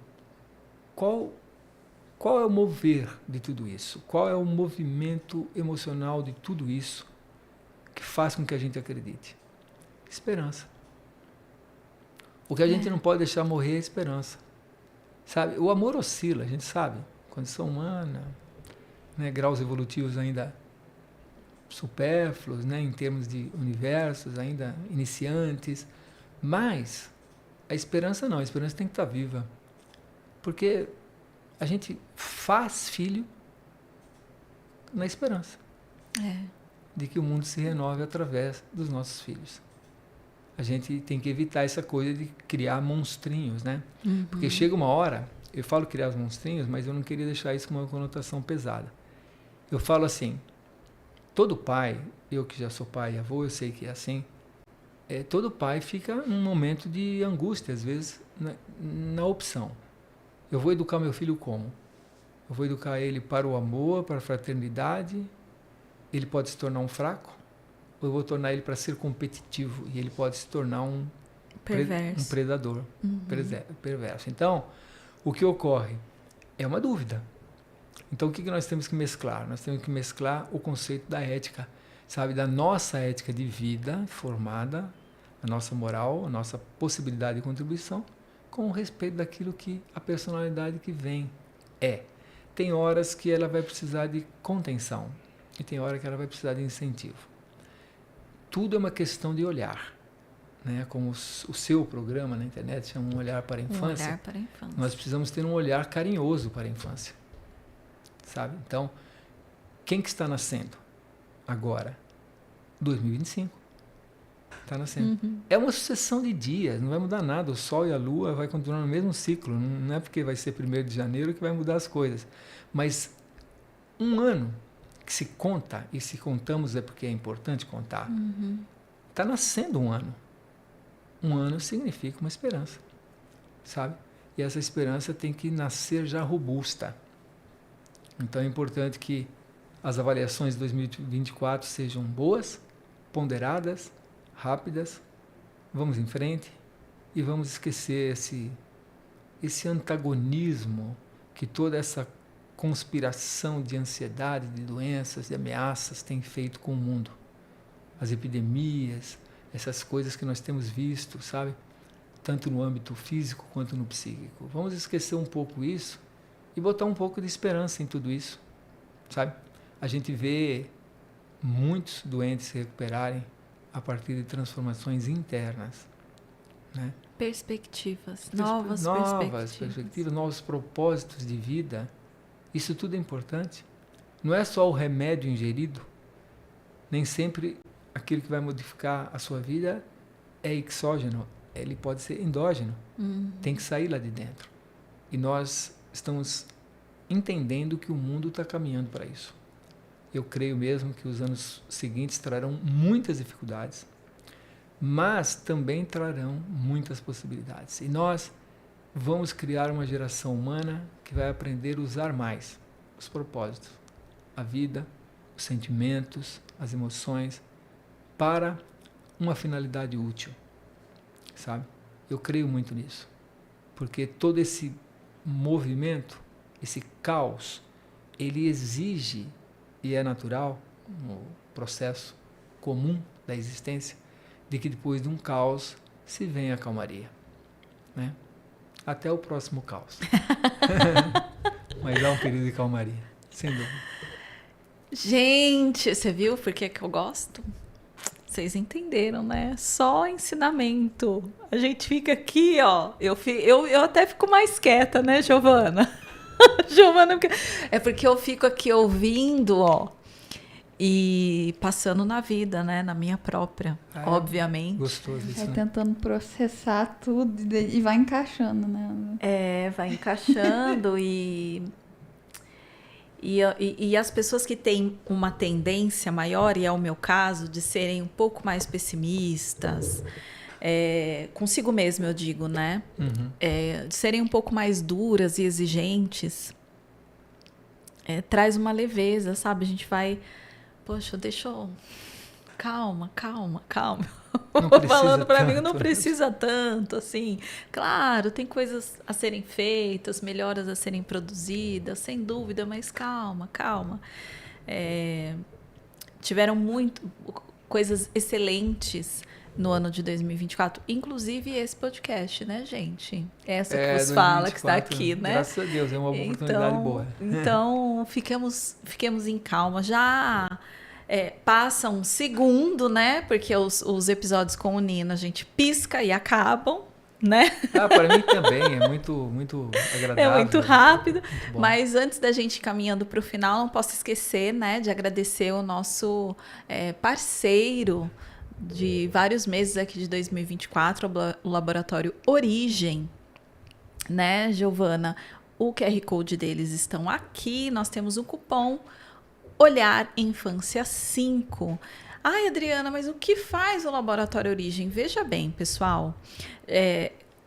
Speaker 3: qual é o mover de tudo isso? Qual é o movimento emocional de tudo isso que faz com que a gente acredite? Esperança. O que a gente não pode deixar morrer é a esperança. Sabe? O amor oscila, a gente sabe. Condição humana, né, graus evolutivos ainda supérfluos, né, em termos de universos, ainda iniciantes. Mas a esperança não, a esperança tem que estar viva. Porque a gente faz filho na esperança de que o mundo se renove através dos nossos filhos. A gente tem que evitar essa coisa de criar monstrinhos, né? Porque chega uma hora, eu falo criar os monstrinhos, mas eu não queria deixar isso com uma conotação pesada. Eu falo assim, todo pai, eu que já sou pai e avô, eu sei que é assim, todo pai fica num momento de angústia, às vezes, na opção. Eu vou educar meu filho como? Eu vou educar ele para o amor, para a fraternidade, ele pode se tornar um fraco, ou eu vou tornar ele para ser competitivo, e ele pode se tornar um predador, perverso. Então, o que ocorre é uma dúvida. Então, o que nós temos que mesclar? Nós temos que mesclar o conceito da ética, sabe, da nossa ética de vida formada, a nossa moral, a nossa possibilidade de contribuição, com o respeito daquilo que a personalidade que vem é. Tem horas que ela vai precisar de contenção e tem hora que ela vai precisar de incentivo. Tudo é uma questão de olhar, né? Como o seu programa na internet chama Um Olhar para a Infância.
Speaker 1: Um olhar para a infância. Nós
Speaker 3: precisamos ter um olhar carinhoso para a infância, sabe? Então, quem que está nascendo agora? 2025. Está nascendo. É uma sucessão de dias, não vai mudar nada. O Sol e a Lua vai continuar no mesmo ciclo. Não é porque vai ser 1º de janeiro que vai mudar as coisas. Mas um ano que se conta, e se contamos é porque é importante contar, está nascendo um ano. Um ano significa uma esperança, sabe? E essa esperança tem que nascer já robusta. Então é importante que as avaliações de 2024 sejam boas, ponderadas, rápidas, vamos em frente e vamos esquecer esse antagonismo que toda essa conspiração de ansiedade, de doenças, de ameaças tem feito com o mundo. As epidemias, essas coisas que nós temos visto, sabe? Tanto no âmbito físico quanto no psíquico. Vamos esquecer um pouco isso e botar um pouco de esperança em tudo isso, sabe? A gente vê muitos doentes se recuperarem a partir de transformações internas, né?
Speaker 1: Perspectivas,
Speaker 3: novas perspectivas, novos propósitos de vida. Isso tudo é importante. Não é só o remédio ingerido. Nem sempre aquilo que vai modificar a sua vida é exógeno. Ele pode ser endógeno. Tem que sair lá de dentro. E nós estamos entendendo que o mundo está caminhando para isso. Eu creio mesmo que os anos seguintes trarão muitas dificuldades, mas também trarão muitas possibilidades. E nós vamos criar uma geração humana que vai aprender a usar mais os propósitos, a vida, os sentimentos, as emoções, para uma finalidade útil, sabe? Eu creio muito nisso, porque todo esse movimento, esse caos, ele exige, e é natural, no processo comum da existência, de que depois de um caos se venha a calmaria, né? Até o próximo caos. Mas há um período de calmaria, sem dúvida.
Speaker 1: Gente, você viu por que eu gosto? Vocês entenderam, né? Só ensinamento. A gente fica aqui, ó. Eu até fico mais quieta, né, Giovana? Giovana, é porque eu fico aqui ouvindo, ó, e passando na vida, né, na minha própria, obviamente.
Speaker 3: Gostoso isso, né?
Speaker 2: Tentando processar tudo e vai encaixando, né?
Speaker 1: Vai encaixando e as pessoas que têm uma tendência maior, e é o meu caso, de serem um pouco mais pessimistas, consigo mesmo, eu digo, né? De serem um pouco mais duras e exigentes, traz uma leveza, sabe? A gente vai, poxa, calma. Falando para mim, não precisa tanto, assim. Claro, tem coisas a serem feitas, melhoras a serem produzidas, sem dúvida, mas calma. Tiveram coisas excelentes no ano de 2024, inclusive esse podcast, né, gente? Essa que vos fala, que está aqui, né?
Speaker 3: Graças a Deus, é uma oportunidade boa.
Speaker 1: Então, fiquemos em calma. Já passa um segundo, né? Porque os episódios com o Nino, a gente pisca e acabam, né?
Speaker 3: Para mim também, é muito agradável.
Speaker 1: É muito rápido. Muito, mas antes da gente ir caminhando para o final, não posso esquecer, né, de agradecer o nosso parceiro de vários meses aqui de 2024, o Laboratório Origem, né, Giovana? O QR Code deles estão aqui, nós temos um cupom Olhar Infância 5. Ai, Adriana, mas o que faz o Laboratório Origem? Veja bem, pessoal,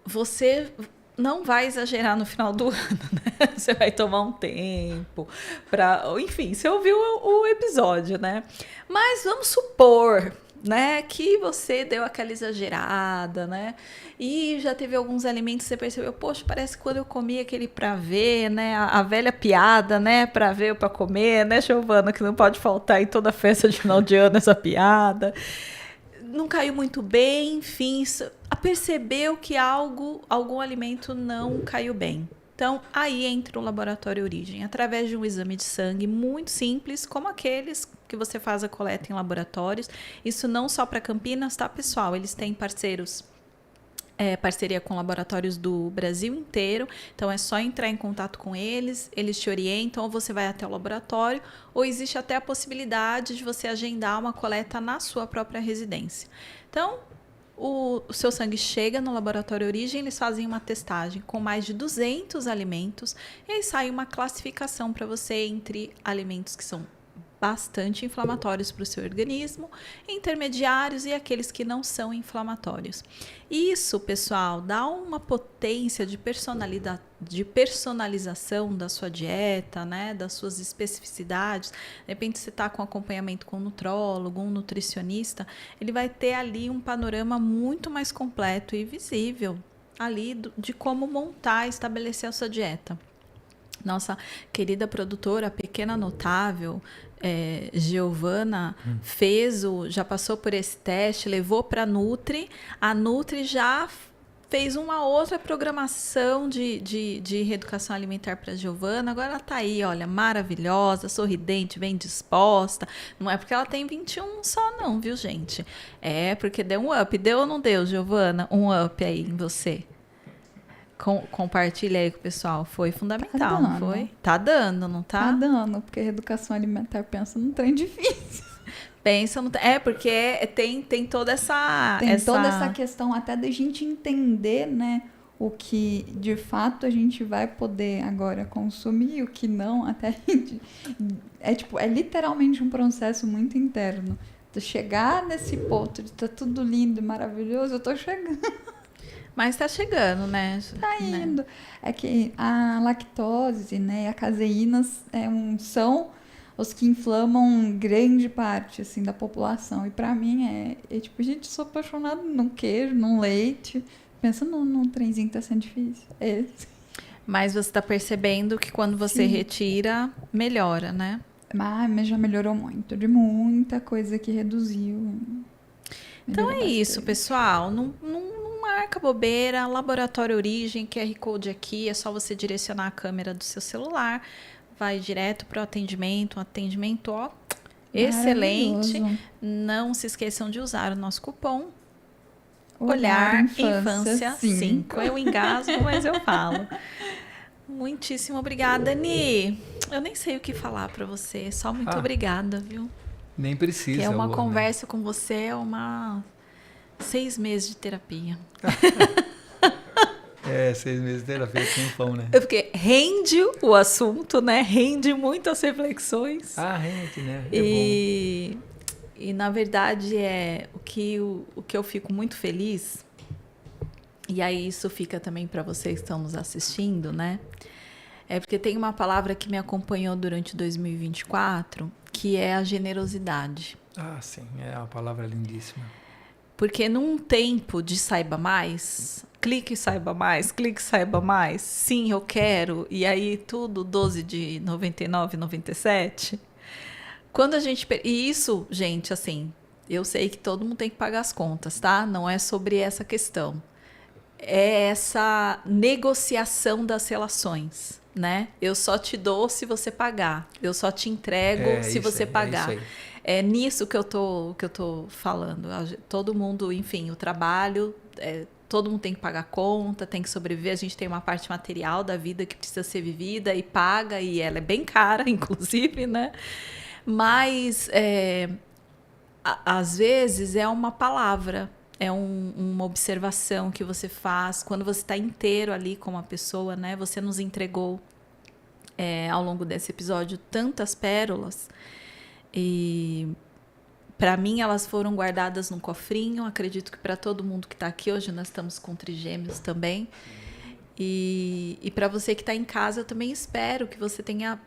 Speaker 1: você não vai exagerar no final do ano, né? Você vai tomar um tempo para... Enfim, você ouviu o episódio, né? Mas vamos supor, né, que você deu aquela exagerada, né, e já teve alguns alimentos que você percebeu, poxa, parece que quando eu comi aquele pra ver, né, a velha piada, né, pra ver ou pra comer, né, Giovana, que não pode faltar em toda festa de final de ano essa piada, não caiu muito bem, enfim, percebeu que algum alimento não caiu bem. Então, aí entra o Laboratório Origem, através de um exame de sangue muito simples, como aqueles que você faz a coleta em laboratórios. Isso não só para Campinas, tá, pessoal? Eles têm parceria com laboratórios do Brasil inteiro. Então, é só entrar em contato com eles, eles te orientam, ou você vai até o laboratório, ou existe até a possibilidade de você agendar uma coleta na sua própria residência. Então, o seu sangue chega no Laboratório Origem, eles fazem uma testagem com mais de 200 alimentos e aí sai uma classificação para você entre alimentos que são bastante inflamatórios para o seu organismo, intermediários e aqueles que não são inflamatórios. Isso, pessoal, dá uma potência de personalização da sua dieta, né, das suas especificidades. De repente você está com acompanhamento com um nutrólogo, um nutricionista, ele vai ter ali um panorama muito mais completo e visível ali de como montar e estabelecer a sua dieta. Nossa querida produtora, a Pequena Notável, Giovana, já passou por esse teste, levou para a Nutri. A Nutri já fez uma outra programação de reeducação alimentar para a Giovana. Agora ela está aí, olha, maravilhosa, sorridente, bem disposta. Não é porque ela tem 21 só não, viu, gente? É porque deu um up. Deu ou não deu, Giovana? Um up aí em você? Compartilha aí com o pessoal. Foi fundamental, não foi? Tá dando, não tá?
Speaker 2: Tá dando, porque reeducação alimentar pensa num trem difícil.
Speaker 1: Pensa no... porque tem toda essa...
Speaker 2: toda essa questão até da gente entender, né? O que de fato a gente vai poder agora consumir e o que não. Até a gente... É literalmente um processo muito interno. De chegar nesse ponto de tá tudo lindo e maravilhoso, eu tô chegando.
Speaker 1: Mas tá chegando, né?
Speaker 2: Tá indo. É que a lactose, né, a caseína são os que inflamam grande parte, assim, da população. E pra mim tipo, gente, sou apaixonada no queijo, no leite. Pensa num trenzinho que tá sendo difícil.
Speaker 1: Mas você tá percebendo que quando você retira, melhora, né?
Speaker 2: Mas já melhorou muito. De muita coisa que reduziu.
Speaker 1: Então é isso, pessoal. Não marca bobeira, Laboratório Origem, QR Code aqui, é só você direcionar a câmera do seu celular, vai direto para o atendimento, ó, excelente. Não se esqueçam de usar o nosso cupom Olhar Infância 5. Eu engasgo, mas eu falo. Muitíssimo obrigada, Ni. Eu nem sei o que falar para você, só muito obrigada, viu?
Speaker 3: Nem precisa.
Speaker 1: Que uma conversa com você é 6 meses de terapia.
Speaker 3: 6 meses de terapia, tempão, né?
Speaker 1: Porque rende o assunto, né? Rende muitas reflexões.
Speaker 3: Rende, né?
Speaker 1: E na verdade, o que eu fico muito feliz, e aí isso fica também para vocês que estão nos assistindo, né? É porque tem uma palavra que me acompanhou durante 2024, que é a generosidade.
Speaker 3: Sim, é uma palavra lindíssima.
Speaker 1: Porque num tempo de saiba mais, clique e saiba mais, sim, eu quero, e aí tudo 12 de 99, 97. Quando a gente... E isso, gente, assim, eu sei que todo mundo tem que pagar as contas, tá? Não é sobre essa questão. É essa negociação das relações, né? Eu só te dou se você pagar. Eu só te entrego se você pagar. É nisso que eu tô falando. Todo mundo, enfim, o trabalho, todo mundo tem que pagar conta, tem que sobreviver. A gente tem uma parte material da vida que precisa ser vivida e paga, e ela é bem cara, inclusive, né? Mas, às vezes, é uma palavra, é uma observação que você faz. Quando você está inteiro ali com uma pessoa, né? Você nos entregou, ao longo desse episódio, tantas pérolas. E para mim elas foram guardadas num cofrinho. Acredito que para todo mundo que está aqui hoje, nós estamos com trigêmeos também. E para você que está em casa, eu também espero que você tenha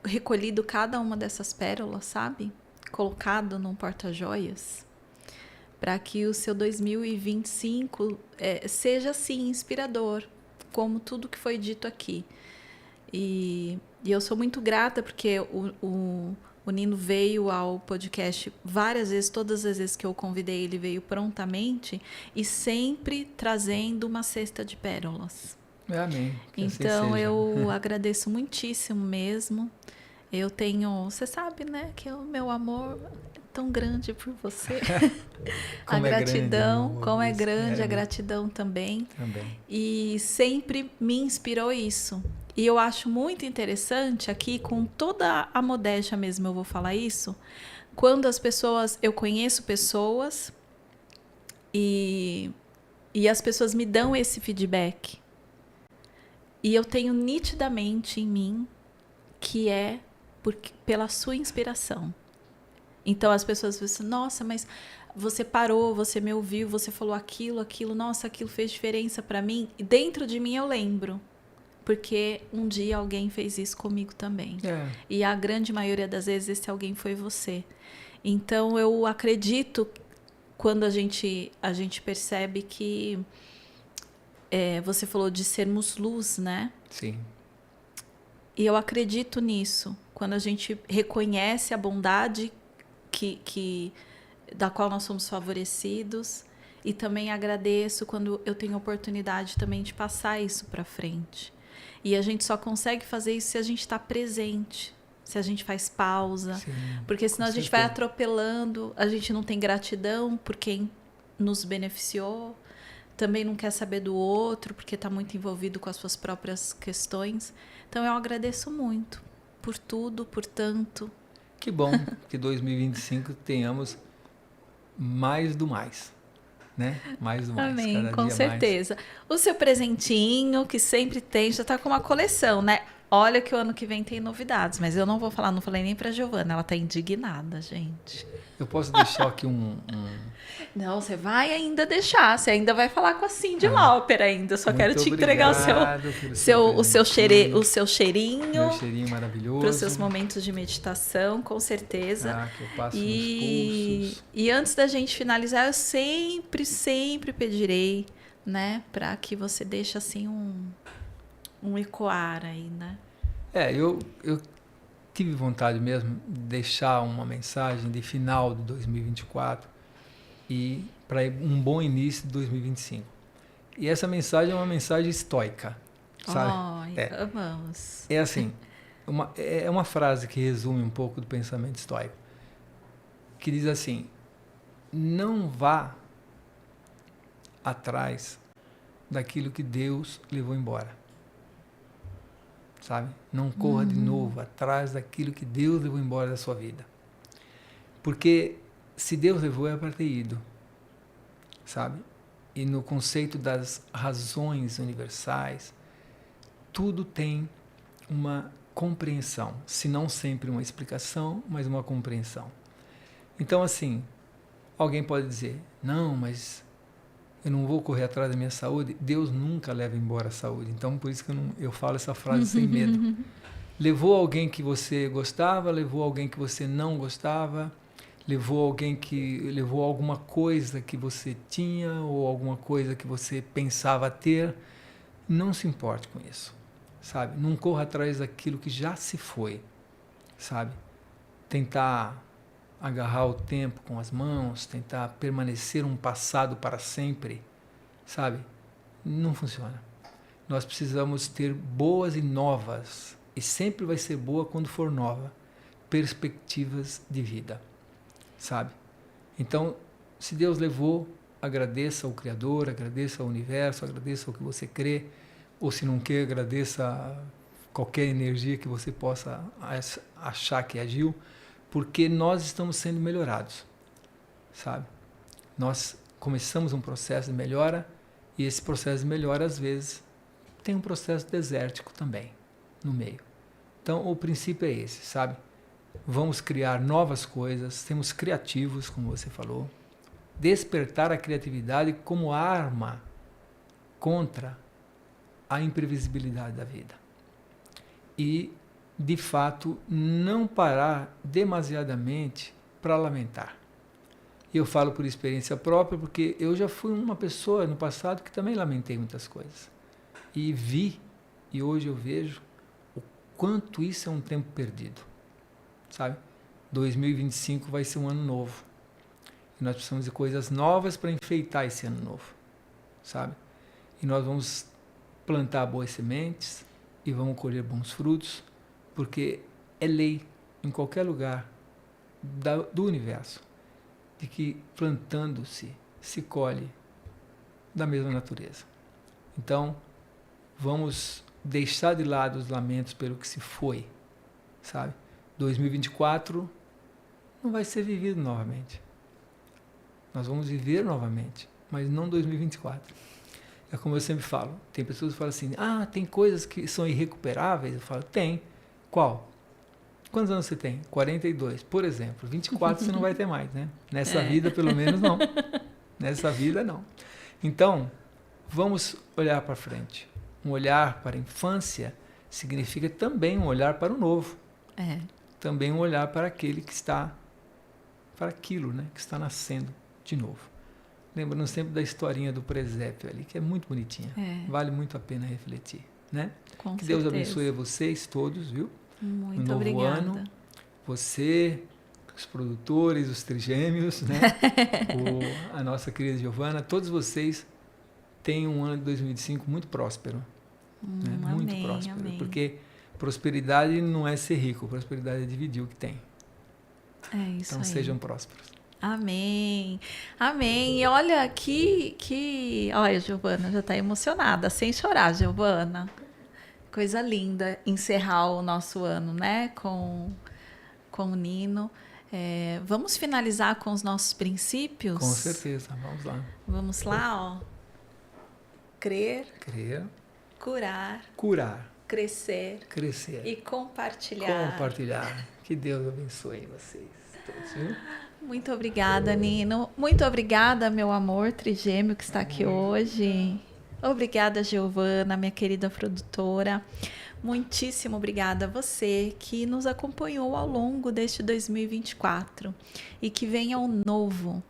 Speaker 1: recolhido cada uma dessas pérolas, sabe? Colocado num porta-joias, para que o seu 2025 seja assim inspirador, como tudo que foi dito aqui. E eu sou muito grata porque o Nino veio ao podcast várias vezes, todas as vezes que eu convidei, ele veio prontamente e sempre trazendo uma cesta de pérolas.
Speaker 3: Amém.
Speaker 1: Então, eu agradeço muitíssimo mesmo. Eu tenho, você sabe, né, que o meu amor é tão grande por você. A gratidão, como é grande a gratidão também. E sempre me inspirou isso. E eu acho muito interessante aqui, com toda a modéstia mesmo, eu vou falar isso, quando as pessoas, eu conheço pessoas e as pessoas me dão esse feedback. E eu tenho nitidamente em mim que é pela sua inspiração. Então as pessoas pensam, nossa, mas você parou, você me ouviu, você falou aquilo, nossa, aquilo fez diferença para mim. E dentro de mim eu lembro. Porque um dia alguém fez isso comigo também. E a grande maioria das vezes esse alguém foi você. Então eu acredito quando a gente percebe que você falou de sermos luz, né?
Speaker 3: Sim.
Speaker 1: E eu acredito nisso, quando a gente reconhece a bondade da qual nós somos favorecidos, e também agradeço quando eu tenho oportunidade também de passar isso para frente. E a gente só consegue fazer isso se a gente está presente, se a gente faz pausa,
Speaker 3: Sim,
Speaker 1: porque senão a gente vai atropelando, a gente não tem gratidão por quem nos beneficiou, também não quer saber do outro, porque está muito envolvido com as suas próprias questões. Então eu agradeço muito por tudo, por tanto.
Speaker 3: Que bom que 2025 tenhamos mais do mais, né? Mais do mais.
Speaker 1: Amém,
Speaker 3: cada
Speaker 1: com
Speaker 3: dia
Speaker 1: certeza.
Speaker 3: mais.
Speaker 1: O seu presentinho, que sempre tem, já está com uma coleção, né? Olha que o ano que vem tem novidades, mas eu não vou falar, não falei nem para Giovana, ela está indignada, gente.
Speaker 3: Eu posso deixar aqui
Speaker 1: Não, você vai ainda deixar, você ainda vai falar com a Cindy Lauper ainda, só quero te entregar o seu cheirinho.
Speaker 3: Meu cheirinho maravilhoso.
Speaker 1: Para os seus momentos de meditação, com certeza.
Speaker 3: Que eu passo nos pulsos.
Speaker 1: E antes da gente finalizar, eu sempre pedirei, né, para que você deixe assim um ecoar aí, né?
Speaker 3: Eu tive vontade mesmo de deixar uma mensagem de final de 2024 e para um bom início de 2025. E essa mensagem é uma mensagem estoica, sabe?
Speaker 1: Amamos.
Speaker 3: É assim, é uma frase que resume um pouco do pensamento estoico, que diz assim: não vá atrás daquilo que Deus levou embora. Sabe? Não corra de novo atrás daquilo que Deus levou embora da sua vida. Porque se Deus levou, é para ter ido. Sabe? E no conceito das razões universais, tudo tem uma compreensão. Se não sempre uma explicação, mas uma compreensão. Então, assim, alguém pode dizer: não, mas eu não vou correr atrás da minha saúde. Deus nunca leva embora a saúde. Então, por isso que eu falo essa frase sem medo. Levou alguém que você gostava, levou alguém que você não gostava, levou alguma coisa que você tinha ou alguma coisa que você pensava ter. Não se importe com isso, sabe? Não corra atrás daquilo que já se foi, sabe? Tentar agarrar o tempo com as mãos, tentar permanecer um passado para sempre, sabe? Não funciona. Nós precisamos ter boas e novas, e sempre vai ser boa quando for nova, perspectivas de vida, sabe? Então, se Deus levou, agradeça ao Criador, agradeça ao universo, agradeça ao que você crê, ou se não quer, agradeça qualquer energia que você possa achar que agiu, porque nós estamos sendo melhorados, sabe? Nós começamos um processo de melhora e esse processo de melhora, às vezes, tem um processo desértico também, no meio. Então, o princípio é esse, sabe? Vamos criar novas coisas, sermos criativos, como você falou, despertar a criatividade como arma contra a imprevisibilidade da vida. E de fato, não parar demasiadamente para lamentar. Eu falo por experiência própria, porque eu já fui uma pessoa no passado que também lamentei muitas coisas. E vi, e hoje eu vejo, o quanto isso é um tempo perdido. Sabe? 2025 vai ser um ano novo. E nós precisamos de coisas novas para enfeitar esse ano novo. Sabe? E nós vamos plantar boas sementes e vamos colher bons frutos, porque é lei em qualquer lugar do universo de que plantando-se se colhe da mesma natureza. Então, vamos deixar de lado os lamentos pelo que se foi, sabe? 2024 não vai ser vivido novamente. Nós vamos viver novamente, mas não 2024. É como eu sempre falo, tem pessoas que falam assim: tem coisas que são irrecuperáveis. Eu falo: tem. Qual? Quantos anos você tem? 42, por exemplo. 24 você não vai ter mais, né? Nessa vida, pelo menos, não. Nessa vida, não. Então, vamos olhar para frente. Um olhar para a infância significa também um olhar para o novo. Também um olhar para aquele que está, para aquilo, né, que está nascendo de novo. Lembrando sempre da historinha do presépio ali, que é muito bonitinha. Vale muito a pena refletir. né?
Speaker 1: Com
Speaker 3: Que Deus
Speaker 1: certeza.
Speaker 3: abençoe a vocês todos, viu?
Speaker 1: Muito
Speaker 3: No novo
Speaker 1: obrigada.
Speaker 3: ano, você, os produtores, os trigêmeos, né? A nossa querida Giovana, todos vocês tenham um ano de 2025 muito próspero. Né? Muito
Speaker 1: Amém,
Speaker 3: próspero.
Speaker 1: amém.
Speaker 3: Porque prosperidade não é ser rico, prosperidade é dividir o que tem.
Speaker 1: É isso
Speaker 3: Então
Speaker 1: aí.
Speaker 3: sejam prósperos.
Speaker 1: Amém. Amém. E olha olha, Giovana já está emocionada, sem chorar, Giovana. Coisa linda encerrar o nosso ano, né? Com o Nino. Vamos finalizar com os nossos princípios?
Speaker 3: Com certeza, vamos lá.
Speaker 1: Vamos lá, ó. Crer,
Speaker 3: Curar,
Speaker 1: crescer
Speaker 3: crescer
Speaker 1: e compartilhar.
Speaker 3: Que Deus abençoe vocês todos, viu?
Speaker 1: Muito obrigada, Nino. Muito obrigada, meu amor trigêmeo que está aqui hoje. Obrigada, Giovana, minha querida produtora. Muitíssimo obrigada a você que nos acompanhou ao longo deste 2024 e que venha o novo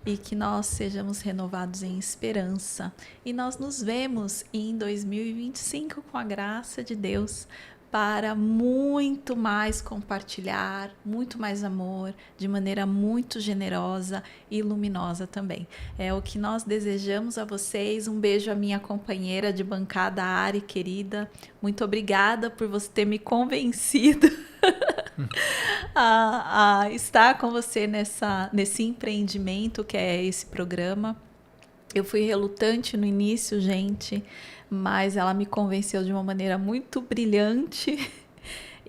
Speaker 1: e que nós sejamos renovados em esperança. E nós nos vemos em 2025 com a graça de Deus para muito mais compartilhar, muito mais amor, de maneira muito generosa e luminosa também. É o que nós desejamos a vocês. Um beijo à minha companheira de bancada, Ari, querida. Muito obrigada por você ter me convencido a estar com você nesse empreendimento que é esse programa. Eu fui relutante no início, gente, mas ela me convenceu de uma maneira muito brilhante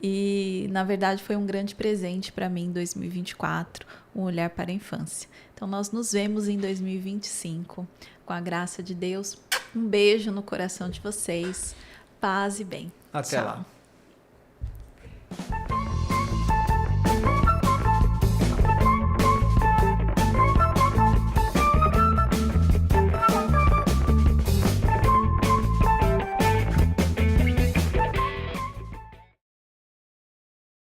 Speaker 1: e, na verdade, foi um grande presente para mim em 2024, um olhar para a infância. Então, nós nos vemos em 2025, com a graça de Deus. Um beijo no coração de vocês, paz e bem.
Speaker 3: Até
Speaker 1: Tchau.
Speaker 3: lá.